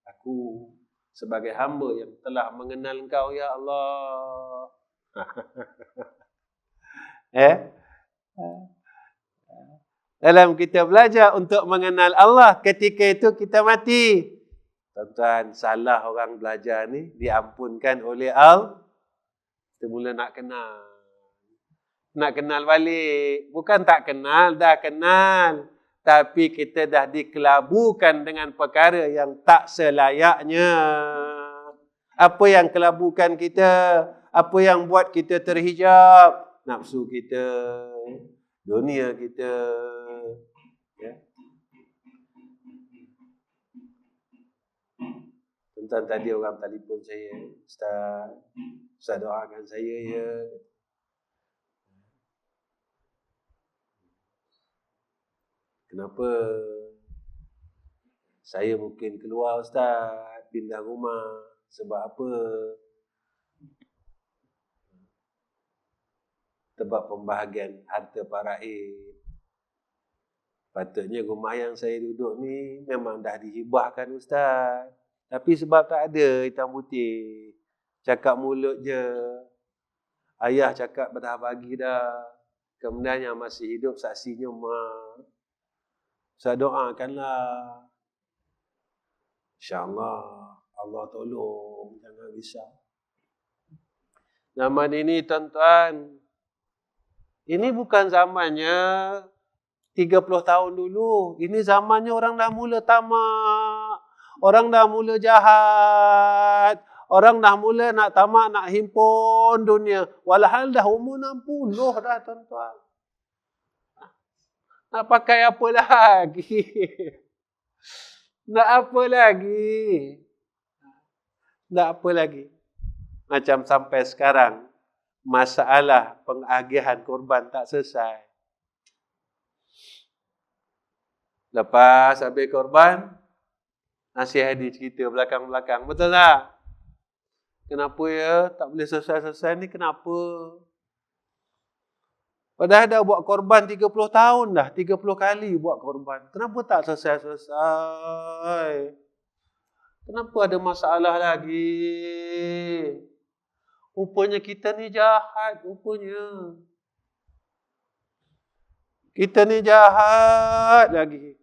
Speaker 1: aku sebagai hamba yang telah mengenal Engkau, ya Allah. Dalam kita belajar untuk mengenal Allah, ketika itu kita mati. Tuan-tuan, salah orang belajar ni diampunkan oleh Allah. Kita mula nak kenal. Nak kenal balik. Bukan tak kenal, dah kenal. Tapi kita dah dikelabukan dengan perkara yang tak selayaknya. Apa yang kelabukan kita? Apa yang buat kita terhijab? Nafsu kita, dunia kita. Ya. Tuan-tuan, tadi orang telefon saya, Ustaz doakan saya ya. Kenapa? Saya mungkin keluar Ustaz, pindah rumah. Sebab apa? Sebab pembahagian harta paraid. Patutnya rumah yang saya duduk ni memang dah dihibahkan Ustaz. Tapi sebab tak ada hitam putih. Cakap mulut je. Ayah cakap dah bagi dah. Kemudian yang masih hidup saksinya mak. Saya doakanlah. InsyaAllah Allah tolong. Jangan risau. Zaman ini tuan-tuan, ini bukan zamannya 30 tahun dulu. Ini zamannya orang dah mula tamak. Orang dah mula jahat. Orang dah mula nak tamak, nak himpun dunia. Walhal dah umur 60 dah tuan-tuan. Nak pakai apa lagi? Nak apa lagi? Nak apa lagi? Macam sampai sekarang, masalah pengagihan korban tak selesai. Lepas habis korban, nasihat cerita belakang-belakang. Betul tak? Kenapa ya? Tak boleh selesai-selesai ni kenapa? Padahal dah buat korban 30 tahun dah. 30 kali buat korban. Kenapa tak selesai-selesai? Kenapa ada masalah lagi? Rupanya kita ni jahat. Rupanya. Kita ni jahat lagi.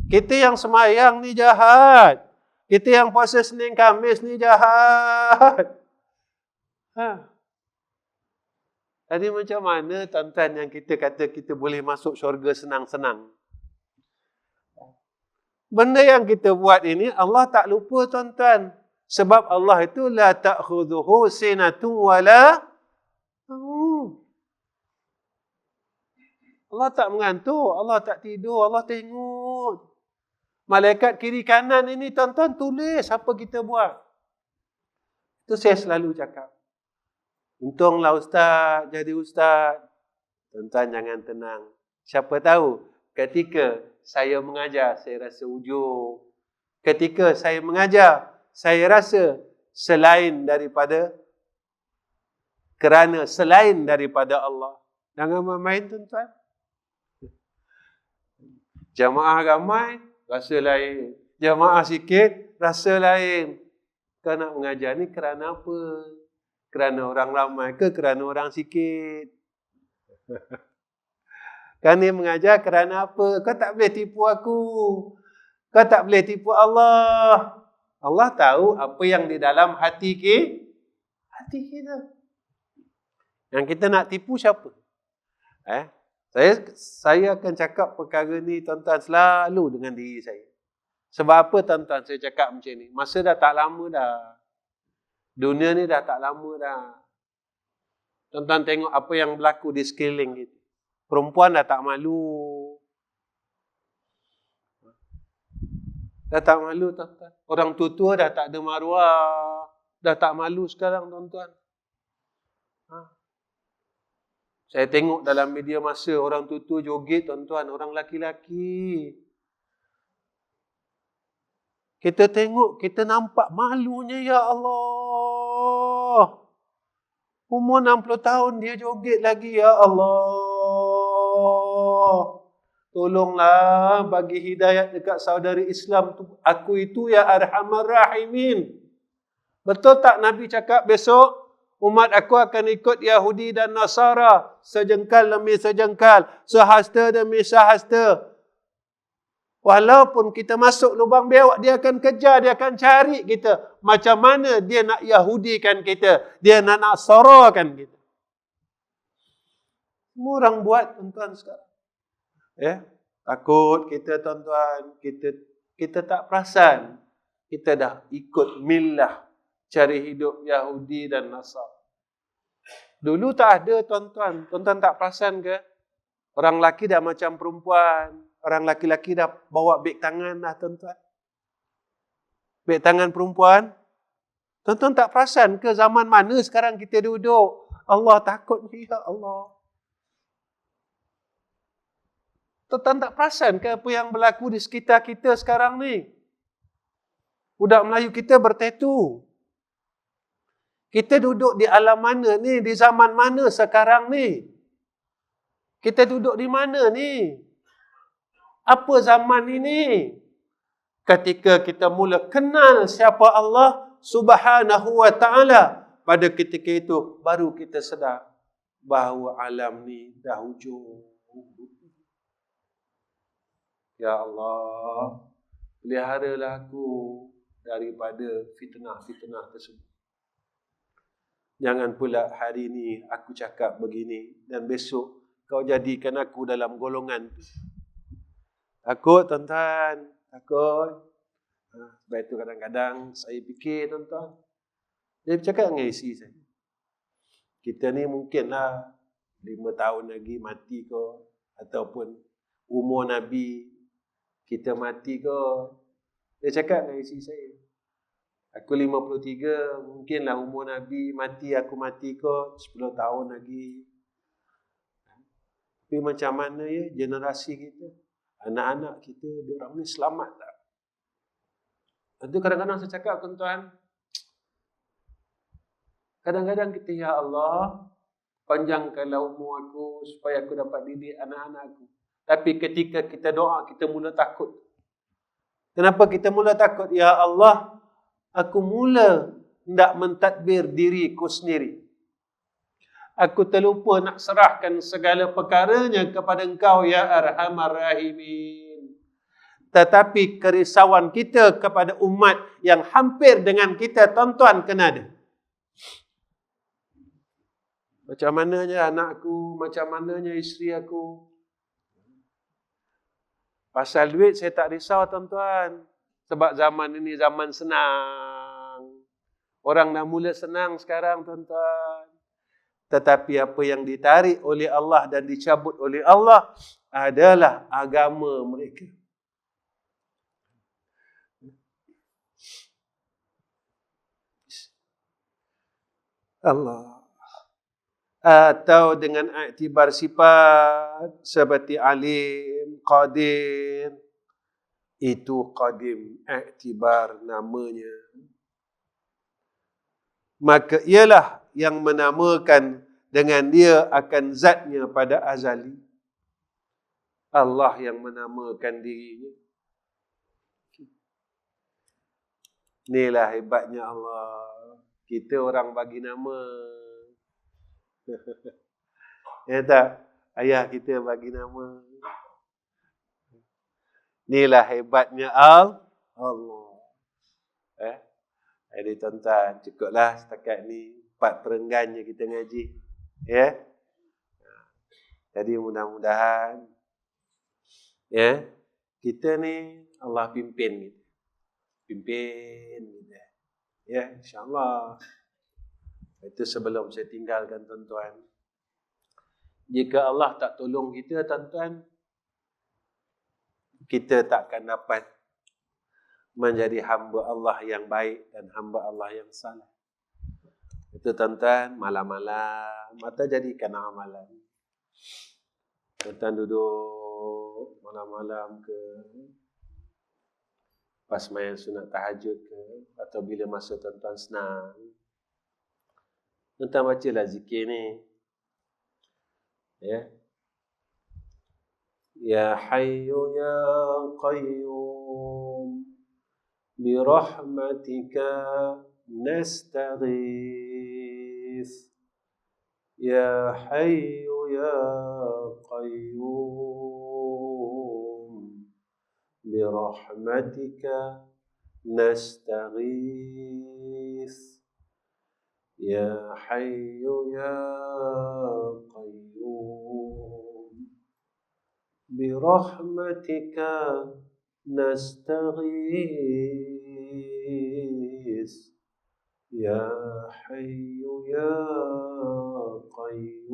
Speaker 1: Kita yang semayang ni jahat. Kita yang puasa Senin Khamis ni jahat. Jadi macam mana tuan-tuan yang kita kata kita boleh masuk syurga senang-senang? Benda yang kita buat ini Allah tak lupa tuan-tuan. Sebab Allah itu la ta'khudhuhu sinatun wala Allah tak mengantuk, Allah tak tidur, Allah tengok. Malaikat kiri kanan ini tuan-tuan tulis apa kita buat. Itu saya selalu cakap. Untunglah ustaz jadi ustaz. Tuan-tuan jangan tenang. Siapa tahu ketika saya mengajar saya rasa ujung. Ketika saya mengajar saya rasa selain daripada Allah. Jangan main tuan-tuan. Jamaah ramai rasa lain. Jamaah sikit rasa lain. Kau nak mengajar ni kerana apa? Kerana orang ramai ke kerana orang sikit? Kau ni mengajar kerana apa? Kau tak boleh tipu aku. Kau tak boleh tipu Allah. Allah tahu apa yang di dalam hati kita. Yang kita nak tipu siapa? Saya akan cakap perkara ni tuan-tuan selalu dengan diri saya. Sebab apa tuan-tuan saya cakap macam ni? Masa dah tak lama dah. Dunia ni dah tak lama dah. Tuan-tuan tengok apa yang berlaku di sekeliling kita. Perempuan dah tak malu. Dah tak malu, tuan-tuan. Orang tua-tua dah tak ada maruah. Dah tak malu sekarang, tuan-tuan. Saya tengok dalam media masa, orang tua-tua joget, tuan-tuan. Orang laki-laki. Kita tengok, kita nampak malunya, ya Allah. Umur 60 tahun dia joget lagi, ya Allah. Tolonglah bagi hidayat dekat saudari Islam tu. Aku itu ya Arhamar Rahimin. Betul tak Nabi cakap besok umat aku akan ikut Yahudi dan Nasara, sejengkal demi sejengkal, sehasta demi sehasta. Walaupun kita masuk lubang biawak, dia akan kejar, dia akan cari kita. Macam mana dia nak Yahudikan kita, dia nak Nasarakan kita. Semua orang buat, tuan-tuan sekarang. Takut kita, tuan-tuan, kita tak perasan. Kita dah ikut millah, cari hidup Yahudi dan Nasara. Dulu tak ada, tuan-tuan. Tuan-tuan tak perasan ke? Orang lelaki dah macam perempuan. Orang laki-laki dah bawa beg tangan dah, tuan-tuan. Beg tangan perempuan. Tuan-tuan tak perasan ke zaman mana sekarang kita duduk? Allah takut, ya Allah. Tuan-tuan tak perasan ke apa yang berlaku di sekitar kita sekarang ni? Budak Melayu kita bertatu. Kita duduk di alam mana ni? Di zaman mana sekarang ni? Kita duduk di mana ni? Apa zaman ini? Ketika kita mula kenal siapa Allah Subhanahu wa ta'ala, pada ketika itu baru kita sedar bahawa alam ni dah hujung. Ya Allah, peliharalah aku daripada fitnah-fitnah tersebut. Jangan pula hari ini aku cakap begini dan besok kau jadikan aku dalam golongan tu. Takut, tuan-tuan. Takut. Sebab itu kadang-kadang saya fikir, tuan-tuan. Saya bercakap dengan isteri saya. Kita ni mungkinlah 5 tahun lagi mati ke, ataupun umur Nabi kita mati ke. Saya cakap dengan isteri saya. Aku 53, mungkinlah umur Nabi mati, aku mati ke 10 tahun lagi. Tapi macam mana ya generasi kita? Anak-anak kita, diorang ni selamat tak? Itu kadang-kadang saya cakap, tuan-tuan, kadang-kadang kita, ya Allah, panjangkanlah umur aku supaya aku dapat didik anak-anak aku. Tapi ketika kita doa, kita mula takut. Kenapa kita mula takut? Ya Allah, aku mula hendak mentadbir diriku sendiri. Aku terlupa nak serahkan segala perkaranya kepada Engkau, ya Arhamar Rahimin. Tetapi kerisauan kita kepada umat yang hampir dengan kita, tuan-tuan, kena ada. Macam mananya anakku, macam mananya isteri aku. Pasal duit saya tak risau, tuan-tuan. Sebab zaman ini zaman senang. Orang dah mula senang sekarang, tuan-tuan. Tetapi apa yang ditarik oleh Allah dan dicabut oleh Allah adalah agama mereka. Allah. Atau dengan iktibar sifat seperti alim, qadir. Itu qadim, iktibar namanya. Maka ialah yang menamakan dengan dia akan zatnya pada azali. Allah yang menamakan dirinya. Inilah hebatnya Allah. Kita orang bagi nama. Ya tak? Ayah kita bagi nama. Inilah hebatnya Allah. Jadi tuan-tuan, cukuplah setakat ni 4 perenggan je kita ngaji. Ya. Jadi mudah-mudahan ya, kita ni Allah pimpin kita. Pimpin kita. Ya, insya-Allah. Itu sebelum saya tinggalkan tuan-tuan. Jika Allah tak tolong kita tuan-tuan, kita takkan dapat menjadi hamba Allah yang baik dan hamba Allah yang saleh. Itu tuan-tuan, malam-malam atau jadikan amalan. Tuan-tuan duduk malam-malam ke, pas main sunat tahajud ke, atau bila masa tuan-tuan senang, tuan-tuan bacalah zikir ni. Ya. Ya Hayyu Ya Qayyum bi rahmatika nastaghith. Ya Hayyu Ya Qayyum bi rahmatika nastaghith. Ya Hayyu Ya Qayyum bi rahmatika nastaghith. Ya Hayyu Ya Qayyum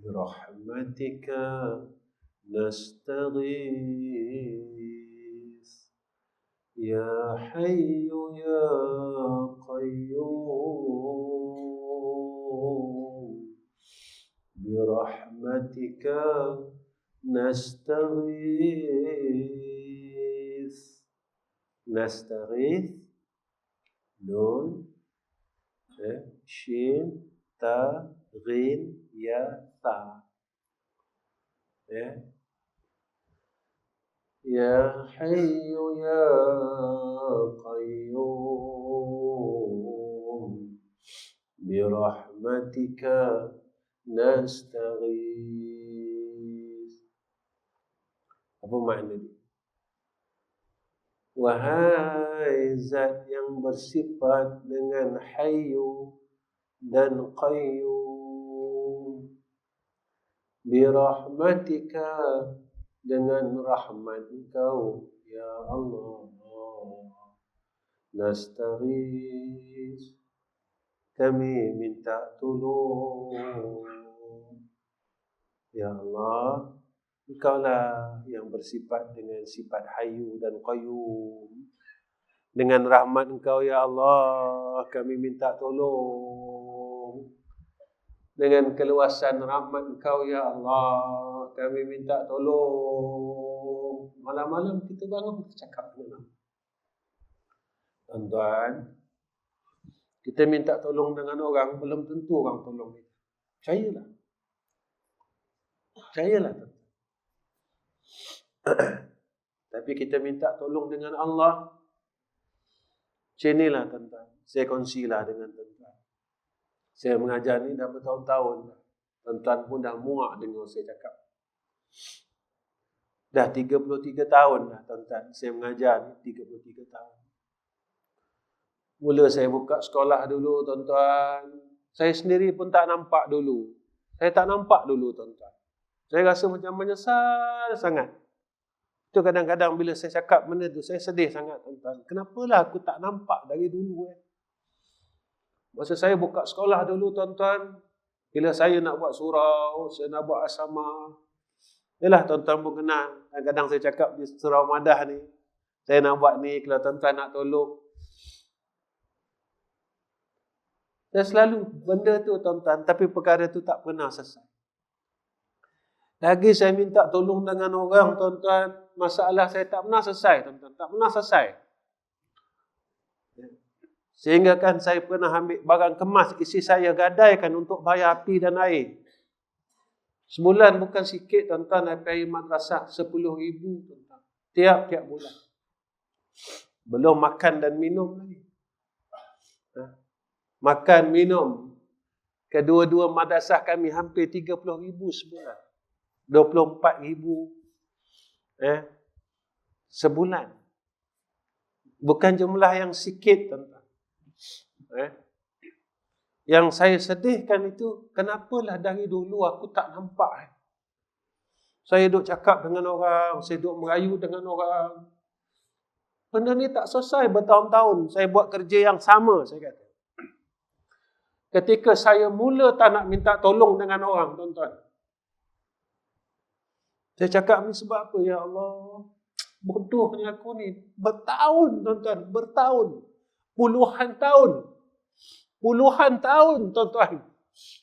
Speaker 1: bi rahmatika nastaghith. Ya Hayyu Ya Qayyum bi rahmatika nastaghith. Nastaghith, nun, shin, ta, ghin, ya, ta. Ya Hayyu Ya Qayyum bi rahmatika nastaghith. Apa makna dia? Wahai zat yang bersifat dengan Hayyu dan Qayyum, bi rahmatika, dengan rahmat Engkau ya Allah, nastaghith, kami minta tolong. Ya Allah, Engkaulah yang bersifat dengan sifat Hayyu dan Qayyum. Dengan rahmat Engkau ya Allah, kami minta tolong. Dengan keluasan rahmat Engkau ya Allah, kami minta tolong. Malam-malam kita bangun, kita cakap dengan Allah. Tuan-tuan, kita minta tolong dengan orang, belum tentu orang tolong kita. Percayalah. Percayalah, tuan. Tapi kita minta tolong dengan Allah. Macam inilah tuan-tuan. Saya kongsilah dengan tuan-tuan. Saya mengajar ni dah bertahun-tahun. Tuan-tuan pun dah muak dengar saya cakap. Dah 33 tahun dah tuan-tuan. Saya mengajar ni 33 tahun. Mula saya buka sekolah dulu tuan-tuan. Saya sendiri pun tak nampak dulu. Saya tak nampak dulu tuan-tuan. Saya rasa macam menyesal sangat. Itu kadang-kadang bila saya cakap benda tu, saya sedih sangat tuan-tuan. Kenapalah aku tak nampak dari dulu Masa saya buka sekolah dulu tuan-tuan, bila saya nak buat surau, saya nak buat asrama. Yalah tuan-tuan pun kenal. Kadang-kadang saya cakap di surau madah ni, saya nak buat ni, kalau tuan-tuan nak tolong. Saya selalu benda tu tuan-tuan, tapi perkara tu tak pernah selesai. Lagi saya minta tolong dengan orang tuan-tuan, masalah saya tak pernah selesai tuan-tuan, tak pernah selesai. Sehingga kan saya pernah ambil barang kemas isi saya gadaikan untuk bayar api dan air. Sebulan bukan sikit tuan-tuan, air madrasah 10,000 tuan-tuan. Tiap-tiap bulan. Belum makan dan minum lagi. Makan, minum. Kedua-dua madrasah kami hampir 30,000 sebulan. 24,000 sebulan. Bukan jumlah yang sikit tuan-tuan. Yang saya sedihkan itu, kenapalah dari dulu aku tak nampak. Saya duk cakap dengan orang, saya duk merayu dengan orang. Benda ni tak selesai bertahun-tahun. Saya buat kerja yang sama, saya kata. Ketika saya mula tak nak minta tolong dengan orang, tuan-tuan. Saya cakap ni sebab apa? Ya Allah, bodohnya aku ni. Bertahun, tuan-tuan. Bertahun. Puluhan tahun, tuan-tuan.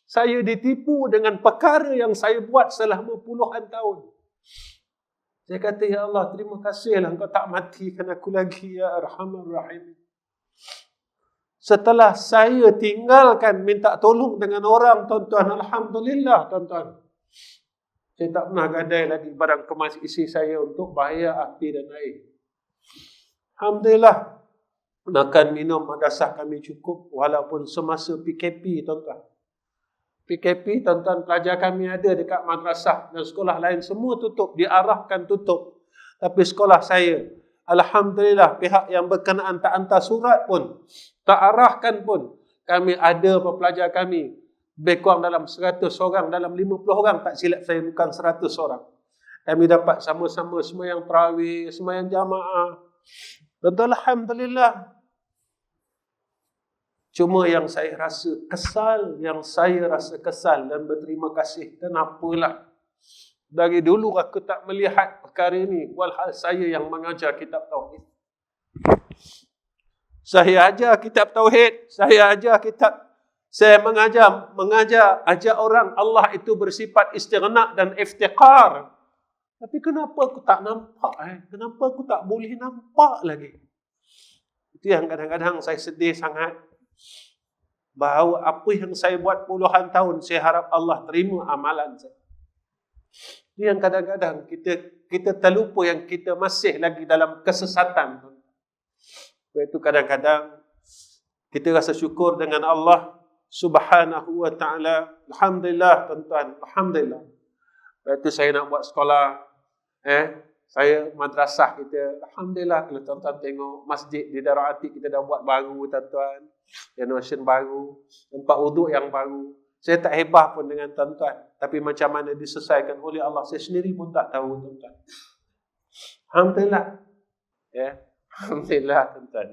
Speaker 1: Saya ditipu dengan perkara yang saya buat selama puluhan tahun. Saya kata, ya Allah, terima kasihlah Engkau tak matikan aku lagi, ya Arhamar Rahim. Setelah saya tinggalkan minta tolong dengan orang, tuan-tuan, alhamdulillah, tuan-tuan. Saya tak pernah gadai lagi barang kemas isi saya untuk bahaya api dan air. Alhamdulillah. Makan, minum, madrasah kami cukup walaupun semasa PKP, tuan-tuan. PKP, tuan-tuan, pelajar kami ada dekat madrasah dan sekolah lain semua tutup, diarahkan tutup. Tapi sekolah saya, alhamdulillah, pihak yang berkenaan tak hantar surat pun, tak arahkan pun. Kami ada pelajar kami, lebih kurang dalam 100 orang, dalam 50 orang, tak silap saya, bukan 100 orang. Kami dapat sama-sama sembahyang tarawih, sembahyang jamaah. Tuan-tuan, alhamdulillah. Cuma yang saya rasa kesal dan berterima kasih. Kenapalah dari dulu aku tak melihat perkara ini, walhal saya yang mengajar kitab tauhid. Saya ajar kitab tauhid, saya mengajar ajar orang Allah itu bersifat istighna dan iftiqar. Tapi kenapa aku tak nampak? Kenapa aku tak boleh nampak lagi? Itu yang kadang-kadang saya sedih sangat. Bahawa apa yang saya buat puluhan tahun, saya harap Allah terima amalan saya. Itu yang kadang-kadang kita terlupa yang kita masih lagi dalam kesesatan. Itu kadang-kadang kita rasa syukur dengan Allah Subhanahu wa ta'ala. Alhamdulillah, tuan-tuan. Alhamdulillah. Itu saya nak buat sekolah. Saya madrasah kita. Alhamdulillah, kalau tuan-tuan tengok masjid di Darul Atiq kita dah buat baru, tuan-tuan. Renovation baru, tempat wuduk yang baru. Saya tak hebah pun dengan tuan-tuan, tapi macam mana diselesaikan oleh Allah, saya sendiri pun tak tahu, tuan-tuan. Alhamdulillah. Alhamdulillah, tuan-tuan.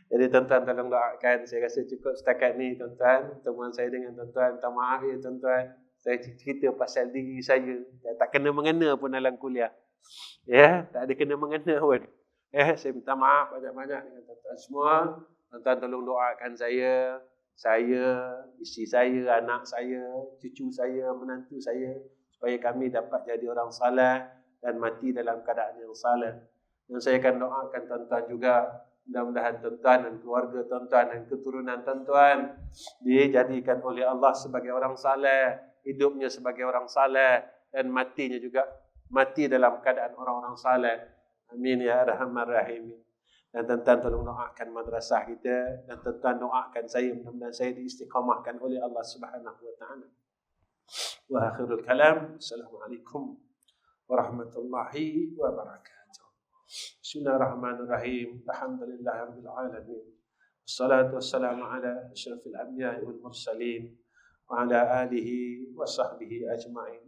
Speaker 1: Jadi tuan-tuan tolong doakan. Saya rasa cukup setakat ni, tuan-tuan. Pertemuan saya dengan tuan-tuan. Minta maaf ya, tuan-tuan. Saya cerita pasal diri saya. Tak kena-mengena pun dalam kuliah. Tak ada kena-mengena pun. Saya minta maaf banyak-banyak dengan tuan-tuan semua. Tuan-tuan tolong doakan saya, isteri saya, anak saya, cucu saya, menantu saya, supaya kami dapat jadi orang saleh dan mati dalam keadaan yang saleh. Dan saya akan doakan tuan-tuan juga, mudah-mudahan tuan-tuan dan keluarga tuan-tuan dan keturunan tuan-tuan dijadikan oleh Allah sebagai orang saleh, hidupnya sebagai orang saleh dan matinya juga mati dalam keadaan orang-orang saleh. Amin ya arhamar rahimin. Dan tuan-tuan tolong doakan madrasah kita, dan tuan-tuan doakan saya, mudah-mudahan saya diistiqamahkan oleh Allah Subhanahu wa taala. Wa akhirul kalam, assalamualaikum warahmatullahi wabarakatuh. Bismillahirrahmanirrahim. Alhamdulillahirabbil alamin. Wassalatu wassalamu ala asyrafil anbiya'i wal mursalin wa ala alihi wa sahbihi ajma'in.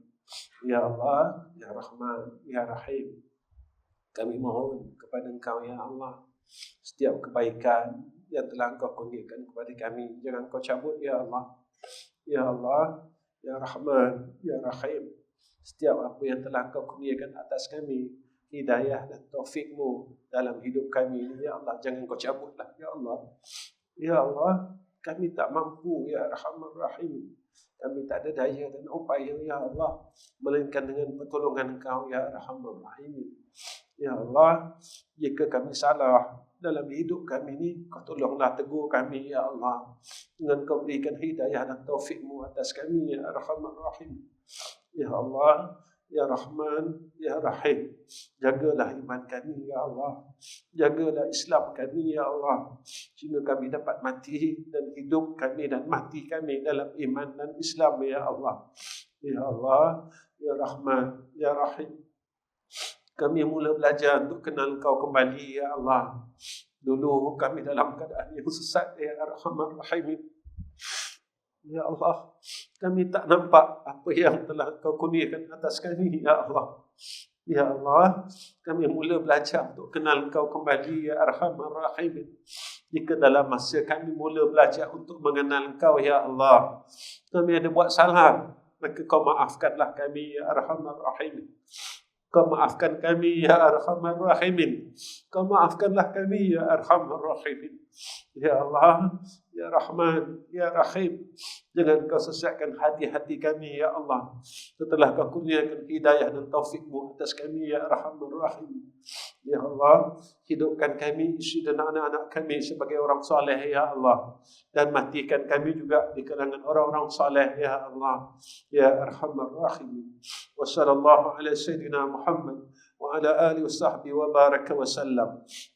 Speaker 1: Ya Allah, ya Rahman, ya Rahim. Kami mohon kepada Engkau, ya Allah, setiap kebaikan yang telah Engkau kurniakan kepada kami, jangan Engkau cabut, ya Allah. Ya Allah, ya Rahman, ya Rahim. Setiap apa yang telah Engkau kurniakan atas kami, hidayah dan taufik-Mu dalam hidup kami, ya Allah, jangan Engkau cabutlah, ya Allah. Ya Allah, kami tak mampu, ya Rahman Rahim. Kami tak ada daya dan upaya, ya Allah, melainkan dengan pertolongan Engkau, ya Rahman Rahim. Ya Allah, jika kami salah dalam hidup kami ini, Kau tolonglah tegur kami, ya Allah. Dengan Kau berikan hidayah dan taufik-Mu atas kami, ya Rahman Rahim. Ya Allah, ya Rahman, ya Rahim. Jagalah iman kami, ya Allah. Jagalah Islam kami, ya Allah. Sehingga kami dapat mati dan hidup kami dan mati kami dalam iman dan Islam, ya Allah. Ya Allah, ya Rahman, ya Rahim. Kami mula belajar untuk kenal Kau kembali, ya Allah. Dulu kami dalam keadaan yang sesat, ya Arhamar Rahimin. Ya Allah, kami tak nampak apa yang telah Kau kurniakan atas kami, ya Allah. Ya Allah, kami mula belajar untuk kenal Engkau kembali, Ya Arhamar Rahimin. Jika dalam masa kami mula belajar untuk mengenal Engkau, Ya Allah, kami ada buat salah, maka Kau maafkanlah kami, Ya Arhamar Rahimin. Kau maafkan kami, Ya Arhamar Rahimin. Kau maafkanlah kami, Ya Arhamar Rahimin. Ya Allah, Ya Rahman, Ya Rahim. Jangan Kau sesatkan hati-hati kami, Ya Allah. Setelah Kau kurniakan hidayah dan taufikmu atas kami, Ya Arhamar Rahim. Ya Allah, hidupkan kami, isteri dan anak-anak kami sebagai orang soleh, Ya Allah. Dan matikan kami juga di kalangan orang-orang soleh, Ya Allah. Ya Arhamar Rahim. Wa sallallahu ala Sayyidina Muhammad wa ala alihi wa sahbihi wa baraka wa sallam.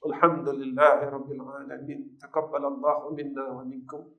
Speaker 1: Alhamdulillahi Rabbil Alamin. Taqabbalallahu minna wa minkum.